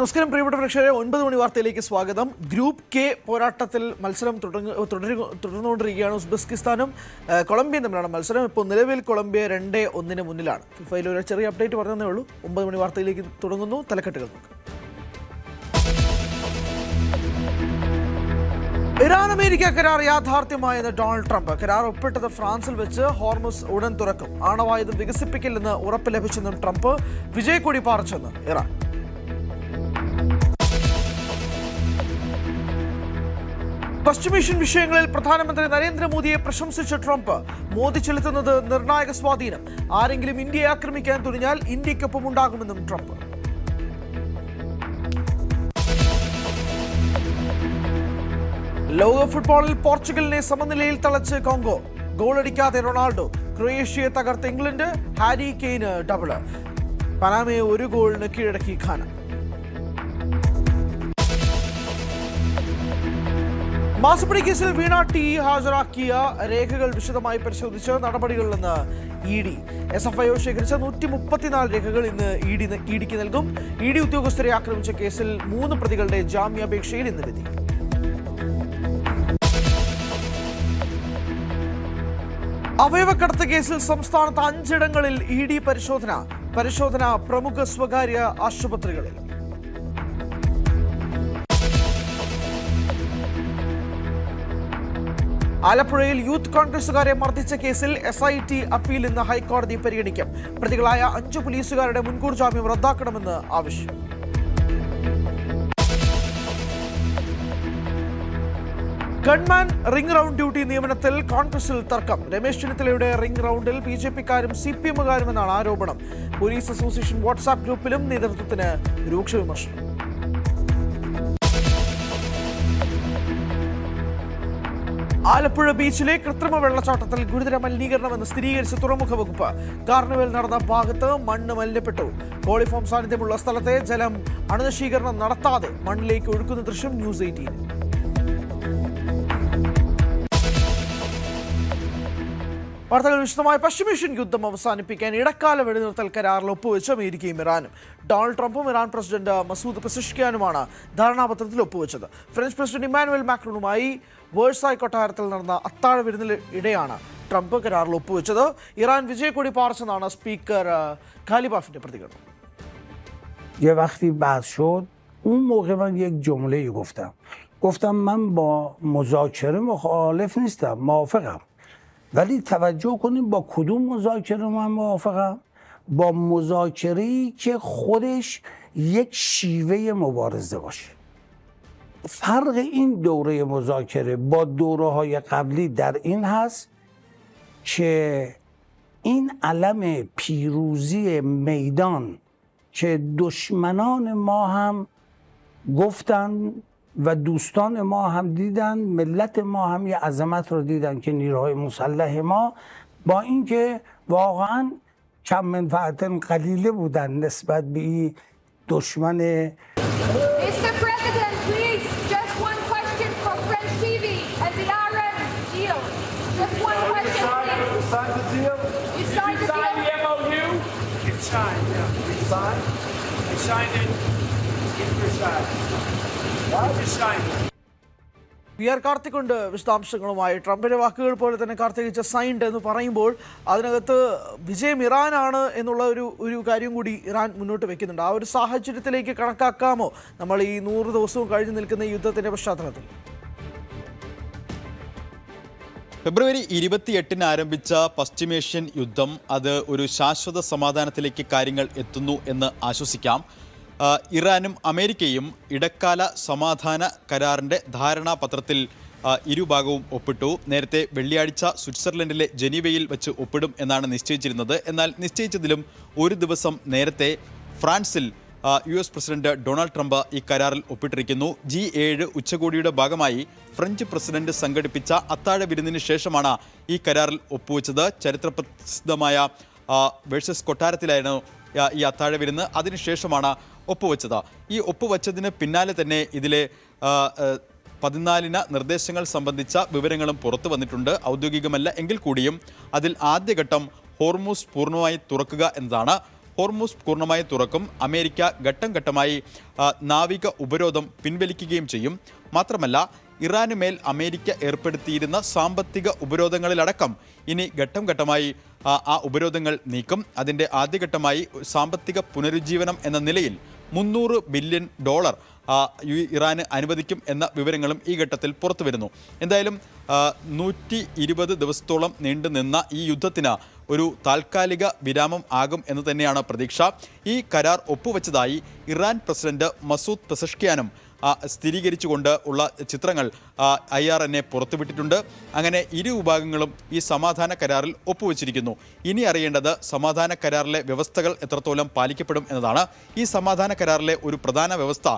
നമസ്കാരം പ്രിയപ്പെട്ട പ്രേക്ഷകരെ, 9 മണി വാർത്തയിലേക്ക് സ്വാഗതം. ഗ്രൂപ്പ് കെ പോരാട്ടത്തിൽ മത്സരം തുടർന്നുകൊണ്ടിരിക്കുകയാണ്. ഉസ്ബെക്കിസ്ഥാനും കൊളംബിയയും തമ്മിലാണ് മത്സരം. ഇപ്പോൾ നിലവിൽ കൊളംബിയ 2-1 മുന്നിലാണ്. ഫിഫയിൽ ഒരു ചെറിയ അപ്ഡേറ്റ് പറഞ്ഞതേ ഉള്ളൂ. 9 മണി വാർത്തയിലേക്ക് തുടങ്ങുന്നു. തലക്കെട്ടുകൾ നോക്കാം. ഇറാൻ അമേരിക്ക കരാർ യാഥാർത്ഥ്യമായെന്ന് ഡൊണാൾഡ് ട്രംപ്. കരാർ ഒപ്പിട്ടത് ഫ്രാൻസിൽ വെച്ച്. ഹോർമുസ് ഉടൻ തുറക്കും. ആണവായുധം വികസിപ്പിക്കില്ലെന്ന് ഉറപ്പ് ലഭിച്ചെന്നും ട്രംപ്. വിജയക്കൊടി പാറിച്ചെന്ന് ഇറാൻ. പശ്ചിമേഷ്യൻ വിഷയങ്ങളിൽ പ്രധാനമന്ത്രി നരേന്ദ്രമോദിയെ പ്രശംസിച്ച ട്രംപ്. മോദി ചെലുത്തുന്നത് നിർണായക സ്വാധീനം. ആരെങ്കിലും ഇന്ത്യയെ ആക്രമിക്കാൻ തുനിഞ്ഞാൽ ഇന്ത്യക്കൊപ്പം ഉണ്ടാകുമെന്നും ട്രംപ്. ലോക ഫുട്ബോളിൽ പോർച്ചുഗലിനെ സമനിലയിൽ തളച്ച് കോങ്കോ. ഗോളടിക്കാതെ റൊണാൾഡോ. ക്രൊയേഷ്യയെ തകർത്ത് ഇംഗ്ലണ്ട്. Harry Kane double. പനാമയെ 1 ഗോളിന് കീഴടക്കി ഘാന. മാസപ്പടി കേസിൽ വീണ ടി ഹാജരാക്കിയ രേഖകൾ വിശദമായി പരിശോധിച്ച് നടപടികളിലെന്ന് ED. SFIO ശേഖരിച്ച 134 രേഖകൾ ഇന്ന് ഇഡിക്ക് നൽകും. ED ഉദ്യോഗസ്ഥരെ ആക്രമിച്ച കേസിൽ 3 പ്രതികളുടെ ജാമ്യാപേക്ഷയിൽ ഇന്ന് വിധി. അവയവക്കടത്ത് കേസിൽ സംസ്ഥാനത്ത് 5 ഇടങ്ങളിൽ ED പരിശോധന പ്രമുഖ സ്വകാര്യ ആശുപത്രികളിൽ. ആലപ്പുഴയിൽ യൂത്ത് കോൺഗ്രസുകാരെ മർദ്ദിച്ച കേസിൽ SIT അപ്പീൽ ഇന്ന് ഹൈക്കോടതി പരിഗണിക്കും. പ്രതികളായ 5 പോലീസുകാരുടെ മുൻകൂർ ജാമ്യം റദ്ദാക്കണമെന്ന് ആവശ്യം. ഗൺമാൻ റിംഗ് റൗണ്ട് ഡ്യൂട്ടി നിയമനത്തിൽ കോൺഗ്രസിൽ തർക്കം. രമേശ് ചെന്നിത്തലയുടെ റിംഗ് റൗണ്ടിൽ BJPക്കാരും CPMകാരുമെന്നാണ് ആരോപണം. പോലീസ് അസോസിയേഷൻ വാട്സാപ്പ് ഗ്രൂപ്പിലും നേതൃത്വത്തിന് രൂക്ഷ വിമർശനം. ആലപ്പുഴ ബീച്ചിലെ കൃത്രിമ വെള്ളച്ചാട്ടത്തിൽ ഗുരുതര മലിനീകരണമെന്ന് സ്ഥിരീകരിച്ച തുറമുഖ വകുപ്പ്. കാർണിവൽ നടന്ന ഭാഗത്ത് മണ്ണ് മലിനപ്പെട്ടു. കോളിഫോം സാന്നിധ്യമുള്ള സ്ഥലത്തെ ജലം അണുനശീകരണം നടത്താതെ മണ്ണിലേക്ക് ഒഴുക്കുന്ന ദൃശ്യം ന്യൂസ് 18. വാർത്തകൾ വിശദമായി. പശ്ചിമേഷ്യൻ യുദ്ധം അവസാനിപ്പിക്കാൻ ഇടക്കാല വെടിനിർത്തൽ കരാറിൽ ഒപ്പുവെച്ച് അമേരിക്കയും ഇറാനും. ഡൊണാൾഡ് ട്രംപും ഇറാൻ പ്രസിഡന്റ് മസൂദ് പെസിഷ്കിയാനുമാണ് ധാരണാപത്രത്തിൽ ഒപ്പുവെച്ചത്. ഫ്രഞ്ച് പ്രസിഡന്റ് ഇമ്മാനുവൽ മാക്രോണുമായി വേഴ്സായ് കൊട്ടാരത്തിൽ നടന്ന അത്താഴ വിരുന്നിനിടെയാണ് ട്രംപ് കരാറിൽ ഒപ്പുവെച്ചത്. ഇറാൻ വിജയക്കൊടി പാറിച്ചെന്നാണ് സ്പീക്കർ ഖാലിബാഫിന്റെ പ്രതികരണം. گفتم من با مذاکره مخالف نیستم، موافقم. ولی توجه کنید با کدوم مذاکره من موافقم؟ با مذاکره‌ای که خودش یک شیوه مبارزه باشه. فرق این دوره مذاکره با دوره‌های قبلی در این هست که این علم پیروزی میدان که دشمنان ما هم گفتن و دوستان ما هم دیدن، ملت ما هم یه عظمت رو دیدن که نیروهای مسلح ما با اینکه واقعا کم منفعت قلیله بودن نسبت به این دشمن. Mr. President, please, just one question for French TV and the Iran deal. Just one question, please. You signed the deal? You signed the deal? The MOU? It's signed, yeah. You signed? I signed it. Give your side. Why did you sign it? PR Karthik ഉണ്ട് വിശദാംശങ്ങളുമായി. ട്രംപിന്റെ വാക്കുകൾ പോലെ തന്നെ Karthik signed എന്ന് പറയുമ്പോൾ അതിനകത്ത് വിജയം ഇറാനാണ് എന്നുള്ള ഒരു കാര്യം കൂടി ഇറാൻ മുന്നോട്ട് വെക്കുന്നുണ്ട്. ആ ഒരു സാഹചര്യത്തിലേക്ക് കണക്കാക്കാമോ നമ്മൾ ഈ 100 ദിവസവും കഴിഞ്ഞു നിൽക്കുന്ന യുദ്ധത്തിന്റെ പശ്ചാത്തലത്തിൽ? ഫെബ്രുവരി 28 ആരംഭിച്ച പശ്ചിമേഷ്യൻ യുദ്ധം അത് ഒരു ശാശ്വത സമാധാനത്തിലേക്ക് കാര്യങ്ങൾ എത്തുന്നു എന്ന് ആശ്വസിക്കാം. ഇറാനും അമേരിക്കയും ഇടക്കാല സമാധാന കരാറിൻ്റെ ധാരണാപത്രത്തിൽ ഇരുഭാഗവും ഒപ്പിട്ടു. നേരത്തെ വെള്ളിയാഴ്ച സ്വിറ്റ്സർലൻഡിലെ ജനീവയിൽ വെച്ച് ഒപ്പിടും എന്നാണ് നിശ്ചയിച്ചിരുന്നത്. എന്നാൽ നിശ്ചയിച്ചതിലും 1 ദിവസം നേരത്തെ ഫ്രാൻസിൽ US പ്രസിഡന്റ് ഡൊണാൾഡ് ട്രംപ് ഈ കരാറിൽ ഒപ്പിട്ടിരിക്കുന്നു. G7 ഉച്ചകോടിയുടെ ഭാഗമായി ഫ്രഞ്ച് പ്രസിഡന്റ് സംഘടിപ്പിച്ച അത്താഴ വിരുന്നിന് ശേഷമാണ് ഈ കരാറിൽ ഒപ്പുവെച്ചത്. ചരിത്രപ്രസിദ്ധമായ വേഴ്സസ് കൊട്ടാരത്തിലായിരുന്നു ഈ അത്താഴ വിരുന്ന്. അതിനുശേഷമാണ് ഒപ്പുവെച്ചത്. ഈ ഒപ്പുവെച്ചതിന് പിന്നാലെ തന്നെ ഇതിലെ 14 നിർദ്ദേശങ്ങൾ സംബന്ധിച്ച വിവരങ്ങളും പുറത്തു വന്നിട്ടുണ്ട്. ഔദ്യോഗികമല്ല എങ്കിൽ കൂടിയും അതിൽ ആദ്യഘട്ടം ഹോർമുസ് പൂർണ്ണമായി തുറക്കുക എന്നതാണ്. ഹോർമൂസ് പൂർണ്ണമായി തുറക്കും. അമേരിക്ക ഘട്ടം ഘട്ടമായി നാവിക ഉപരോധം പിൻവലിക്കുകയും ചെയ്യും. മാത്രമല്ല, ഇറാനുമേൽ അമേരിക്ക ഏർപ്പെടുത്തിയിരുന്ന സാമ്പത്തിക ഉപരോധങ്ങളിലടക്കം ഇനി ഘട്ടം ഘട്ടമായി ആ ഉപരോധങ്ങൾ നീക്കും. അതിൻ്റെ ആദ്യഘട്ടമായി സാമ്പത്തിക പുനരുജ്ജീവനം എന്ന നിലയിൽ $300 ബില്യൺ ഇറാന് അനുവദിക്കും എന്ന വിവരങ്ങളും ഈ ഘട്ടത്തിൽ പുറത്തു വരുന്നു. എന്തായാലും 120 ദിവസത്തോളം നീണ്ടുനിന്ന ഈ യുദ്ധത്തിന് ഒരു താൽക്കാലിക വിരാമം ആകും എന്ന് തന്നെയാണ് പ്രതീക്ഷ. ഈ കരാർ ഒപ്പുവെച്ചതായി ഇറാൻ പ്രസിഡന്റ് മസൂദ് പെസഷ്കിയാനും സ്ഥിരീകരിച്ചുകൊണ്ട് ഉള്ള ചിത്രങ്ങൾ IRNA പുറത്തുവിട്ടിട്ടുണ്ട്. അങ്ങനെ ഇരു വിഭാഗങ്ങളും ഈ സമാധാന കരാറിൽ ഒപ്പുവെച്ചിരിക്കുന്നു. ഇനി അറിയേണ്ടത് സമാധാന കരാറിലെ വ്യവസ്ഥകൾ എത്രത്തോളം പാലിക്കപ്പെടും എന്നതാണ്. ഈ സമാധാന കരാറിലെ ഒരു പ്രധാന വ്യവസ്ഥ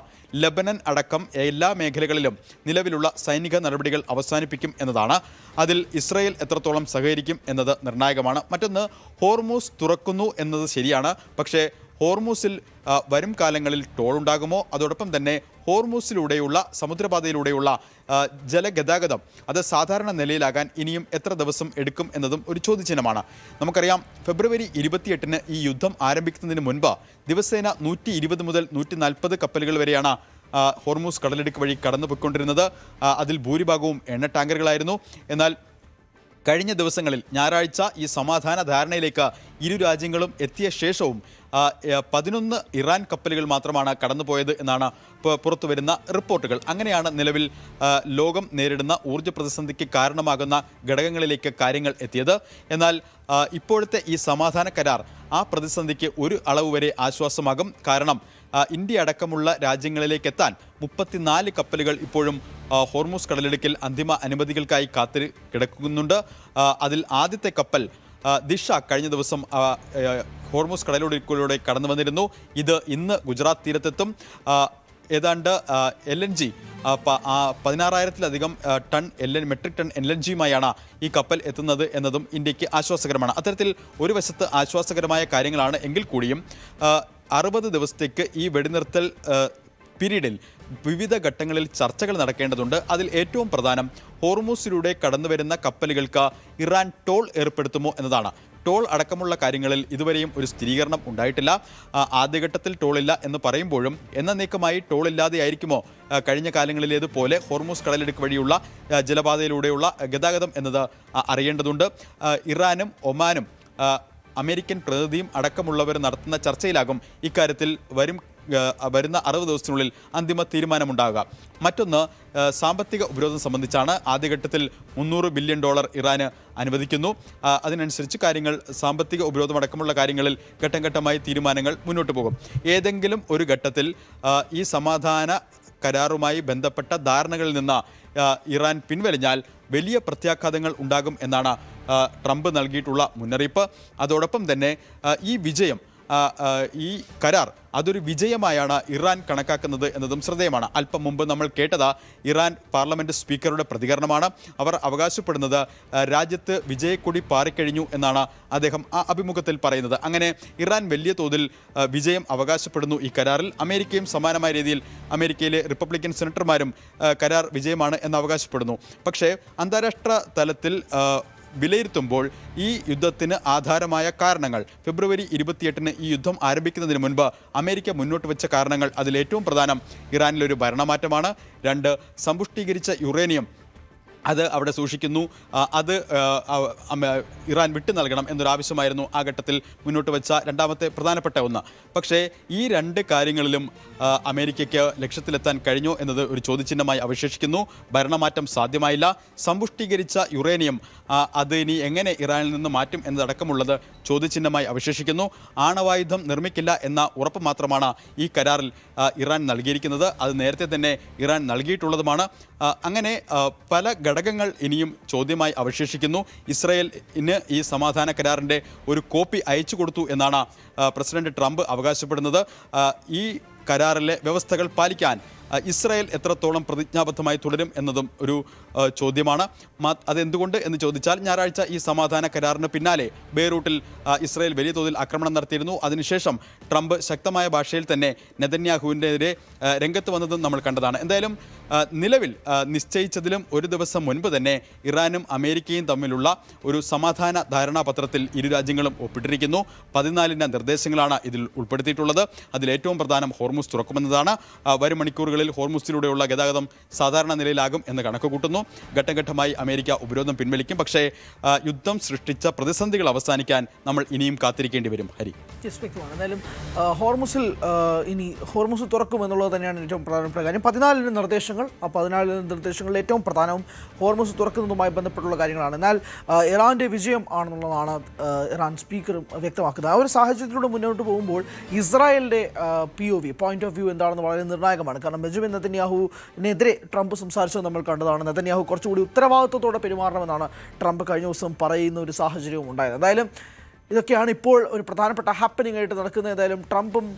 ലെബനൻ അടക്കം എല്ലാ മേഖലകളിലും നിലവിലുള്ള സൈനിക നടപടികൾ അവസാനിപ്പിക്കും എന്നതാണ്. അതിൽ ഇസ്രായേൽ എത്രത്തോളം സഹകരിക്കും എന്നത് നിർണായകമാണ്. മറ്റൊന്ന്, ഹോർമൂസ് തുറക്കുന്നു എന്നത് ശരിയാണ്. പക്ഷേ ഹോർമൂസിൽ വരും കാലങ്ങളിൽ ടോൾ ഉണ്ടാകുമോ? അതോടൊപ്പം തന്നെ ഹോർമൂസിലൂടെയുള്ള സമുദ്രപാതയിലൂടെയുള്ള ജലഗതാഗതം അത് സാധാരണ നിലയിലാകാൻ ഇനിയും എത്ര ദിവസം എടുക്കും എന്നതും ഒരു ചോദ്യചിഹ്നമാണ്. നമുക്കറിയാം, ഫെബ്രുവരി 28-ന് ഈ യുദ്ധം ആരംഭിക്കുന്നതിന് മുൻപ് ദിവസേന 120 മുതൽ 140 കപ്പലുകൾ വരെയാണ് ഹോർമൂസ് കടലിടുക്ക് വഴി കടന്നുപോയിക്കൊണ്ടിരുന്നത്. അതിൽ ഭൂരിഭാഗവും എണ്ണ ടാങ്കറുകളായിരുന്നു. എന്നാൽ കഴിഞ്ഞ ദിവസങ്ങളിൽ ഞായറാഴ്ച ഈ സമാധാന ധാരണയിലേക്ക് ഇരു രാജ്യങ്ങളും എത്തിയ ശേഷവും 11 ഇറാൻ കപ്പലുകൾ മാത്രമാണ് കടന്നുപോയത് എന്നാണ് പുറത്തു വരുന്ന റിപ്പോർട്ടുകൾ. അങ്ങനെയാണ് നിലവിൽ ലോകം നേരിടുന്ന ഊർജ്ജ പ്രതിസന്ധിക്ക് കാരണമാകുന്ന ഘടകങ്ങളിലേക്ക് കാര്യങ്ങൾ എത്തിയത്. എന്നാൽ ഇപ്പോഴത്തെ ഈ സമാധാന കരാർ ആ പ്രതിസന്ധിക്ക് ഒരു അളവ് വരെ ആശ്വാസമാകും. കാരണം ഇന്ത്യ അടക്കമുള്ള രാജ്യങ്ങളിലേക്ക് എത്താൻ 34 കപ്പലുകൾ ഇപ്പോഴും ഹോർമൂസ് കടലിടുക്കിൽ അന്തിമ അനുമതികൾക്കായി കിടക്കുന്നുണ്ട്. അതിൽ ആദ്യത്തെ കപ്പൽ ദിശ കഴിഞ്ഞ ദിവസം ഹോർമൂസ് കടലിടുക്കിലൂടെ കടന്നു വന്നിരുന്നു. ഇത് ഇന്ന് ഗുജറാത്ത് തീരത്തെത്തും. ഏതാണ്ട് LNG 16,000-ലധികം മെട്രിക് ടൺ LNGയുമായാണ് ഈ കപ്പൽ എത്തുന്നത് എന്നതും ഇന്ത്യക്ക് ആശ്വാസകരമാണ്. അത്തരത്തിൽ ഒരു വശത്ത് ആശ്വാസകരമായ കാര്യങ്ങളാണ് എങ്കിൽ കൂടിയും 60 ദിവസത്തേക്ക് ഈ വെടിനിർത്തൽ പീരീഡിൽ വിവിധ ഘട്ടങ്ങളിൽ ചർച്ചകൾ നടക്കേണ്ടതുണ്ട്. അതിൽ ഏറ്റവും പ്രധാനം ഹോർമൂസിലൂടെ കടന്നുവരുന്ന കപ്പലുകൾക്ക് ഇറാൻ ടോൾ ഏർപ്പെടുത്തുമോ എന്നതാണ്. ടോൾ അടക്കമുള്ള കാര്യങ്ങളിൽ ഇതുവരെയും ഒരു സ്ഥിരീകരണം ഉണ്ടായിട്ടില്ല. ആദ്യഘട്ടത്തിൽ ടോളില്ല എന്ന് പറയുമ്പോഴും എന്നേക്കുമായി ടോൾ ഇല്ലാതെയായിരിക്കുമോ കഴിഞ്ഞ കാലങ്ങളിലേതുപോലെ ഹോർമൂസ് കടലിടുക്ക് വഴിയുള്ള ജലപാതയിലൂടെയുള്ള ഗതാഗതം എന്നത് അറിയേണ്ടതുണ്ട്. ഇറാനും ഒമാനും അമേരിക്കൻ പ്രതിനിധിയും അടക്കമുള്ളവർ നടത്തുന്ന ചർച്ചയിലാകും ഇക്കാര്യത്തിൽ വരുന്ന 60 ദിവസത്തിനുള്ളിൽ അന്തിമ തീരുമാനമുണ്ടാകുക. മറ്റൊന്ന്, സാമ്പത്തിക ഉപരോധം സംബന്ധിച്ചാണ്. ആദ്യഘട്ടത്തിൽ $300 ബില്യൺ ഇറാന് അനുവദിക്കുന്നു. അതിനനുസരിച്ച് കാര്യങ്ങൾ സാമ്പത്തിക ഉപരോധം അടക്കമുള്ള കാര്യങ്ങളിൽ ഘട്ടം ഘട്ടമായി തീരുമാനങ്ങൾ മുന്നോട്ട് പോകും. ഏതെങ്കിലും ഒരു ഘട്ടത്തിൽ ഈ സമാധാന കരാറുമായി ബന്ധപ്പെട്ട ധാരണകളിൽ നിന്ന് ഇറാൻ പിൻവലിഞ്ഞാൽ വലിയ പ്രത്യാഘാതങ്ങൾ ഉണ്ടാകും എന്നാണ് ട്രംപ് നൽകിയിട്ടുള്ള മുന്നറിയിപ്പ്. അതോടൊപ്പം തന്നെ ഈ വിജയം, ഈ കരാർ അതൊരു വിജയമായാണ് ഇറാൻ കണക്കാക്കുന്നത് എന്നതും ശ്രദ്ധേയമാണ്. അല്പം മുമ്പ് നമ്മൾ കേട്ടത് ഇറാൻ പാർലമെന്റ് സ്പീക്കറുടെ പ്രതികരണമാണ്. അവർ അവകാശപ്പെടുന്നത് രാജ്യത്ത് വിജയക്കൊടി പാറിക്കഴിഞ്ഞു എന്നാണ് അദ്ദേഹം ആ അഭിമുഖത്തിൽ പറയുന്നത്. അങ്ങനെ ഇറാൻ വലിയ തോതിൽ വിജയം അവകാശപ്പെടുന്നു ഈ കരാറിൽ. അമേരിക്കയും സമാനമായ രീതിയിൽ അമേരിക്കയിലെ റിപ്പബ്ലിക്കൻ സെനറ്റർമാരും കരാർ വിജയമാണ് എന്ന് അവകാശപ്പെടുന്നു. പക്ഷേ അന്താരാഷ്ട്ര തലത്തിൽ വിലയിരുത്തുമ്പോൾ ഈ യുദ്ധത്തിന് ആധാരമായ കാരണങ്ങൾ, ഫെബ്രുവരി 28-ന് ഈ യുദ്ധം ആരംഭിക്കുന്നതിന് മുൻപ് അമേരിക്ക മുന്നോട്ട് വെച്ച കാരണങ്ങൾ, അതിലേറ്റവും പ്രധാനം ഇറാനിലൊരു ഭരണമാറ്റമാണ്. 2, സമ്പുഷ്ടീകരിച്ച യുറേനിയം അത് അവിടെ സൂക്ഷിക്കുന്നു. അത് ഇറാൻ വിട്ടു നൽകണം എന്നൊരാവശ്യമായിരുന്നു ആ ഘട്ടത്തിൽ മുന്നോട്ട് വെച്ച രണ്ടാമത്തെ പ്രധാനപ്പെട്ട ഒന്ന്. പക്ഷേ ഈ 2 കാര്യങ്ങളിലും അമേരിക്കയ്ക്ക് ലക്ഷ്യത്തിലെത്താൻ കഴിഞ്ഞോ എന്നത് ഒരു ചോദ്യചിഹ്നമായി അവശേഷിക്കുന്നു. ഭരണമാറ്റം സാധ്യമായില്ല. സമ്പുഷ്ടീകരിച്ച യുറേനിയം അത് ഇനി എങ്ങനെ ഇറാനിൽ നിന്ന് മാറ്റും എന്നതടക്കമുള്ളത് ചോദ്യചിഹ്നമായി അവശേഷിക്കുന്നു. ആണവായുധം നിർമ്മിക്കില്ല എന്ന ഉറപ്പ് മാത്രമാണ് ഈ കരാറിൽ ഇറാൻ നൽകിയിരിക്കുന്നത്. അത് നേരത്തെ തന്നെ ഇറാൻ നൽകിയിട്ടുള്ളതുമാണ്. അങ്ങനെ പല ഘടകങ്ങൾ ഇനിയും ചോദ്യമായി അവശേഷിക്കുന്നു. ഇസ്രായേലിന് ഈ സമാധാന കരാറിൻ്റെ ഒരു കോപ്പി അയച്ചു കൊടുത്തു എന്നാണ് പ്രസിഡന്റ് ട്രംപ് അവകാശപ്പെടുന്നത്. ഈ കരാറിലെ വ്യവസ്ഥകൾ പാലിക്കാൻ ഇസ്രായേൽ എത്രത്തോളം പ്രതിജ്ഞാബദ്ധമായി തുടരും എന്നതും ഒരു ചോദ്യമാണ്. അതെന്തുകൊണ്ട് എന്ന് ചോദിച്ചാൽ ഞായറാഴ്ച ഈ സമാധാന കരാറിന് പിന്നാലെ ബെയ്റൂട്ടിൽ ഇസ്രായേൽ വലിയ തോതിൽ ആക്രമണം നടത്തിയിരുന്നു. അതിനുശേഷം ട്രംപ് ശക്തമായ ഭാഷയിൽ തന്നെ നെതന്യാഹുവിനെതിരെ രംഗത്ത് വന്നതും നമ്മൾ കണ്ടതാണ്. എന്തായാലും നിലവിൽ നിശ്ചയിച്ചതിലും ഒരു ദിവസം മുൻപ് തന്നെ ഇറാനും അമേരിക്കയും തമ്മിലുള്ള ഒരു സമാധാന ധാരണാപത്രത്തിൽ ഇരു രാജ്യങ്ങളും ഒപ്പിട്ടിരിക്കുന്നു. 14 നിർദ്ദേശങ്ങളാണ് ഇതിൽ ഉൾപ്പെടുത്തിയിട്ടുള്ളത്. അതിലേറ്റവും പ്രധാനം ഹോർമുസ് തുറക്കുമെന്നതാണ്. വരും മണിക്കൂറുകളിൽ ഹോർമുസിലൂടെയുള്ള ഗതാഗതം സാധാരണ നിലയിലാകും എന്ന് കണക്ക് കൂട്ടുന്നു. ഘട്ടഘട്ടമായി അമേരിക്ക ഉപരോധം പിൻവലിക്കും. പക്ഷേ യുദ്ധം സൃഷ്ടിച്ച പ്രതിസന്ധികൾ അവസാനിക്കാൻ നമ്മൾ ഇനിയും കാത്തിരിക്കേണ്ടി വരും. ഹരി, എന്തായാലും ഹോർമുസ് തുറക്കുമെന്നുള്ളത് തന്നെയാണ് ഏറ്റവും പ്രധാനപ്പെട്ട കാര്യം. 14 നിർദ്ദേശങ്ങൾ. ആ 14 നിർദ്ദേശങ്ങളിൽ ഏറ്റവും പ്രധാനവും ഹോർമുസ് തുറക്കുന്നതുമായി ബന്ധപ്പെട്ടുള്ള കാര്യങ്ങളാണ്. എന്നാൽ ഇറാന്റെ വിജയം ആണെന്നുള്ളതാണ് ഇറാൻ സ്പീക്കറും വ്യക്തമാക്കുന്നത്. ആ ഒരു സാഹചര്യത്തിലൂടെ മുന്നോട്ട് പോകുമ്പോൾ ഇസ്രായേലിന്റെ POV പോയിന്റ് ഓഫ് വ്യൂ എന്താണെന്ന് വളരെ നിർണായകമാണ്. കാരണം ബെഞ്ചമിൻ നെതന്യാഹുവിനെതിരെ ട്രംപ് സംസാരിച്ചത് നമ്മൾ കണ്ടതാണ്. നെതന്യാഹു കുറച്ചുകൂടി ഉത്തരവാദിത്വത്തോടെ പെരുമാറണമെന്നാണ് ട്രംപ് കഴിഞ്ഞ ദിവസം പറയുന്ന ഒരു സാഹചര്യവും ഉണ്ടായത്. എന്തായാലും ഇതൊക്കെയാണ് ഇപ്പോൾ ഒരു പ്രധാനപ്പെട്ട ഹാപ്പനിങ് ആയിട്ട് നടക്കുന്നത്. ഏതായാലും ട്രംപും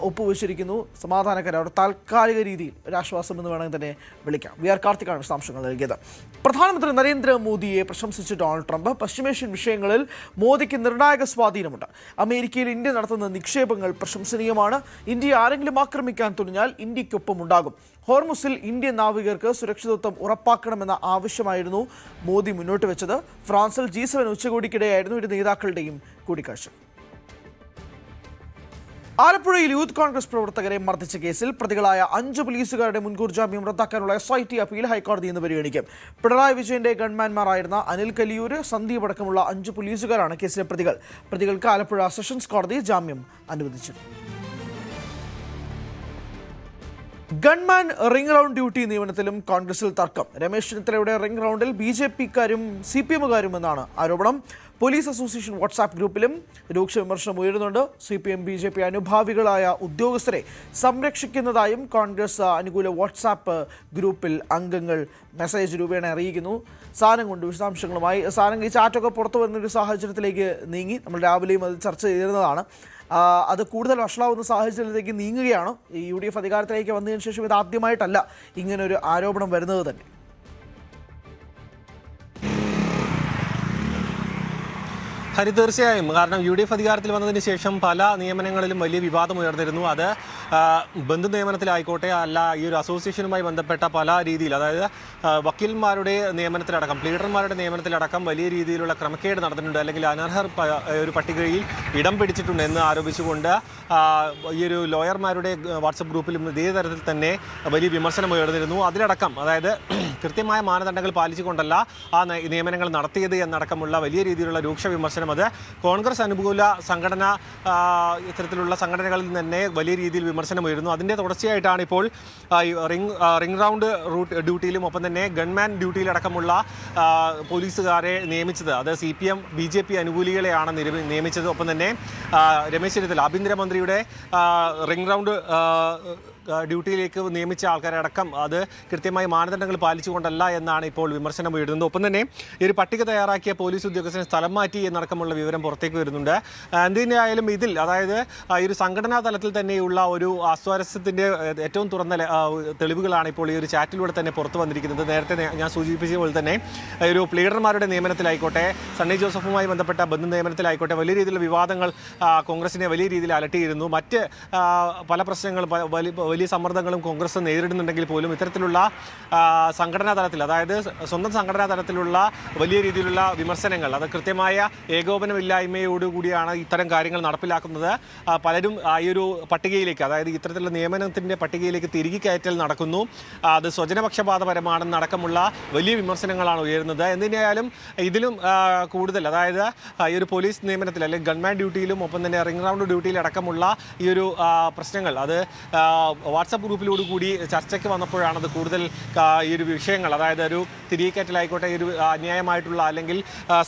ഒപ്പുവെച്ചിരിക്കുന്നു സമാധാന കരാർ. താൽക്കാലിക രീതിയിൽ ഒരു ആശ്വാസം എന്ന് വേണമെങ്കിൽ തന്നെ വിളിക്കാം. VR കാർത്തിക്കാണ് വിശദാംശങ്ങൾ നൽകിയത്. പ്രധാനമന്ത്രി നരേന്ദ്രമോദിയെ പ്രശംസിച്ച് ഡൊണാൾഡ് ട്രംപ്. പശ്ചിമേഷ്യൻ വിഷയങ്ങളിൽ മോദിക്ക് നിർണായക സ്വാധീനമുണ്ട്. അമേരിക്കയിൽ ഇന്ത്യ നടത്തുന്ന നിക്ഷേപങ്ങൾ പ്രശംസനീയമാണ്. ഇന്ത്യയെ ആരെങ്കിലും ആക്രമിക്കാൻ തുനിഞ്ഞാൽ ഇന്ത്യക്കൊപ്പം ഉണ്ടാകും. ഹോർമുസിൽ ഇന്ത്യൻ നാവികർക്ക് സുരക്ഷിതത്വം ഉറപ്പാക്കണമെന്ന ആവശ്യമായിരുന്നു മോദി മുന്നോട്ട് വെച്ചത്. ഫ്രാൻസിൽ G7 ഉച്ചകോടിക്കിടെയായിരുന്നു ഇരു നേതാക്കളുടെയും കൂടിക്കാഴ്ച. ആലപ്പുഴയിൽ യൂത്ത് കോൺഗ്രസ് പ്രവർത്തകരെ മർദ്ദിച്ച കേസിൽ പ്രതികളായ 5 പോലീസുകാരുടെ മുൻകൂർ ജാമ്യം റദ്ദാക്കാനുള്ള SIT അപ്പീൽ ഹൈക്കോടതി ഇന്ന് പരിഗണിക്കും. പിണറായി വിജയന്റെ ഗൺമാൻമാരായിരുന്ന അനിൽ കലിയൂര്, സന്ദീപ് അടക്കമുള്ള 5 പോലീസുകാരാണ് കേസിലെ പ്രതികൾ. പ്രതികൾക്ക് ആലപ്പുഴ സെഷൻസ് കോടതി ജാമ്യം അനുവദിച്ചു. ഗൺമാൻ റിംഗ് റൗണ്ട് ഡ്യൂട്ടി നിയമനത്തിലും കോൺഗ്രസിൽ തർക്കം. രമേശ് ചെന്നിത്തലയുടെ റിംഗ് റൗണ്ടിൽ BJP-ക്കാരും CPM-കാരും എന്നാണ് ആരോപണം. പോലീസ് അസോസിയേഷൻ വാട്സാപ്പ് ഗ്രൂപ്പിലും രൂക്ഷ വിമർശനം ഉയരുന്നുണ്ട്. CPM BJP അനുഭാവികളായ ഉദ്യോഗസ്ഥരെ സംരക്ഷിക്കുന്നതായും കോൺഗ്രസ് അനുകൂല വാട്സാപ്പ് ഗ്രൂപ്പിൽ അംഗങ്ങൾ മെസ്സേജ് രൂപേണ അറിയിക്കുന്നു. സാധനം കൊണ്ട് വിശദാംശങ്ങളുമായി സാധനം ഈ ചാറ്റൊക്കെ പുറത്തു വരുന്നൊരു സാഹചര്യത്തിലേക്ക് നീങ്ങി. നമ്മൾ രാവിലെയും അത് ചർച്ച ചെയ്തിരുന്നതാണ്. അത് കൂടുതൽ വഷളാവുന്ന സാഹചര്യത്തിലേക്ക് നീങ്ങുകയാണ്. ഈ UDF അധികാരത്തിലേക്ക് വന്നതിന് ശേഷം ഇത് ആദ്യമായിട്ടല്ല ഇങ്ങനൊരു ആരോപണം വരുന്നത് തന്നെ. ഹരി, തീർച്ചയായും. കാരണം UDF അധികാരത്തിൽ വന്നതിന് ശേഷം പല നിയമനങ്ങളിലും വലിയ വിവാദം ഉയർന്നിരുന്നു. അത് ബന്ധു നിയമനത്തിലായിക്കോട്ടെ, അല്ല ഈ ഒരു അസോസിയേഷനുമായി ബന്ധപ്പെട്ട പല രീതിയിൽ, അതായത് വക്കീൽമാരുടെ നിയമനത്തിലടക്കം, പ്ലീഡർമാരുടെ നിയമനത്തിലടക്കം വലിയ രീതിയിലുള്ള ക്രമക്കേട് നടന്നിട്ടുണ്ട്, അല്ലെങ്കിൽ അനർഹർ ഒരു പട്ടികയിൽ ഇടം പിടിച്ചിട്ടുണ്ട് എന്ന് ആരോപിച്ചുകൊണ്ട് ഈ ഒരു ലോയർമാരുടെ വാട്സപ്പ് ഗ്രൂപ്പിലും ഇതേ തരത്തിൽ തന്നെ വലിയ വിമർശനം ഉയർന്നിരുന്നു. അതിലടക്കം, അതായത് കൃത്യമായ മാനദണ്ഡങ്ങൾ പാലിച്ചുകൊണ്ടല്ല ആ നിയമനങ്ങൾ നടത്തിയത് എന്നടക്കമുള്ള വലിയ രീതിയിലുള്ള രൂക്ഷ വിമർശനം അത് കോൺഗ്രസ് അനുകൂല സംഘടന, ഇത്തരത്തിലുള്ള സംഘടനകളിൽ തന്നെ വലിയ രീതിയിൽ വിമർശനം ഉയരുന്നു. അതിൻ്റെ തുടർച്ചയായിട്ടാണ് ഇപ്പോൾ റിംഗ് റൗണ്ട് ഡ്യൂട്ടിയിലും ഒപ്പം തന്നെ ഗൺമാൻ ഡ്യൂട്ടിയിലടക്കമുള്ള പോലീസുകാരെ നിയമിച്ചത്. അത് CPM BJP അനുകൂലികളെയാണ് നിയമിച്ചത്. ഒപ്പം തന്നെ രമേശ് ചെന്നിത്തല ആഭ്യന്തരമന്ത്രിയുടെ റിംഗ് റൗണ്ട് ഡ്യൂട്ടിയിലേക്ക് നിയമിച്ച ആൾക്കാരടക്കം അത് കൃത്യമായി മാനദണ്ഡങ്ങൾ പാലിച്ചുകൊണ്ടല്ല എന്നാണ് ഇപ്പോൾ വിമർശനം ഉയരുന്നത്. ഒപ്പം തന്നെ ഈ ഒരു പട്ടിക തയ്യാറാക്കിയ പോലീസ് ഉദ്യോഗസ്ഥനെ സ്ഥലം മാറ്റി എന്നടക്കമുള്ള വിവരം പുറത്തേക്ക് വരുന്നുണ്ട്. എന്തിനായാലും ഇതിൽ, അതായത് ഈ ഒരു സംഘടനാ തലത്തിൽ തന്നെയുള്ള ഒരു അസ്വാരസ്യത്തിൻ്റെ ഏറ്റവും തുറന്ന തെളിവുകളാണ് ഇപ്പോൾ ഈ ഒരു ചാറ്റിലൂടെ തന്നെ പുറത്തു വന്നിരിക്കുന്നത്. നേരത്തെ ഞാൻ സൂചിപ്പിച്ച പോലെ തന്നെ ഒരു പ്ലീഡർമാരുടെ നിയമനത്തിലായിക്കോട്ടെ, സണ്ണി ജോസഫുമായി ബന്ധപ്പെട്ട ബന്ധു നിയമനത്തിലായിക്കോട്ടെ വലിയ രീതിയിലുള്ള വിവാദങ്ങൾ കോൺഗ്രസിനെ വലിയ രീതിയിൽ അലട്ടിയിരുന്നു. മറ്റ് പല പ്രശ്നങ്ങൾ, വലിയ സമ്മർദ്ദങ്ങളും കോൺഗ്രസ് നേരിടുന്നുണ്ടെങ്കിൽ പോലും ഇത്തരത്തിലുള്ള സംഘടനാ തലത്തിൽ, അതായത് സ്വന്തം സംഘടനാ തലത്തിലുള്ള വലിയ രീതിയിലുള്ള വിമർശനങ്ങൾ, അത് കൃത്യമായ ഏകോപനമില്ലായ്മയോടുകൂടിയാണ് ഇത്തരം കാര്യങ്ങൾ നടപ്പിലാക്കുന്നത്. പലരും ഈ ഒരു പട്ടികയിലേക്ക്, അതായത് ഇത്തരത്തിലുള്ള നിയമനത്തിൻ്റെ പട്ടികയിലേക്ക് തിരികെ കയറ്റൽ നടക്കുന്നു. അത് സ്വജനപക്ഷപാതപരമാണെന്ന് അടക്കമുള്ള വലിയ വിമർശനങ്ങളാണ് ഉയരുന്നത്. എന്തിനായാലും ഇതിലും കൂടുതൽ, അതായത് ഈ ഒരു പോലീസ് നിയമനത്തിൽ അല്ലെങ്കിൽ ഗൺമാൻ ഡ്യൂട്ടിയിലും ഒപ്പം തന്നെ റിംഗ് റൗണ്ട് ഡ്യൂട്ടിയിലടക്കമുള്ള ഈ ഒരു പ്രശ്നങ്ങൾ അത് വാട്സപ്പ് ഗ്രൂപ്പിലോടുകൂടി ചർച്ചയ്ക്ക് വന്നപ്പോഴാണ് അത് കൂടുതൽ ഈ ഒരു വിഷയങ്ങൾ, അതായത് ഒരു തിരികെക്കയറ്റലായിക്കോട്ടെ, ഈ ഒരു അന്യായമായിട്ടുള്ള അല്ലെങ്കിൽ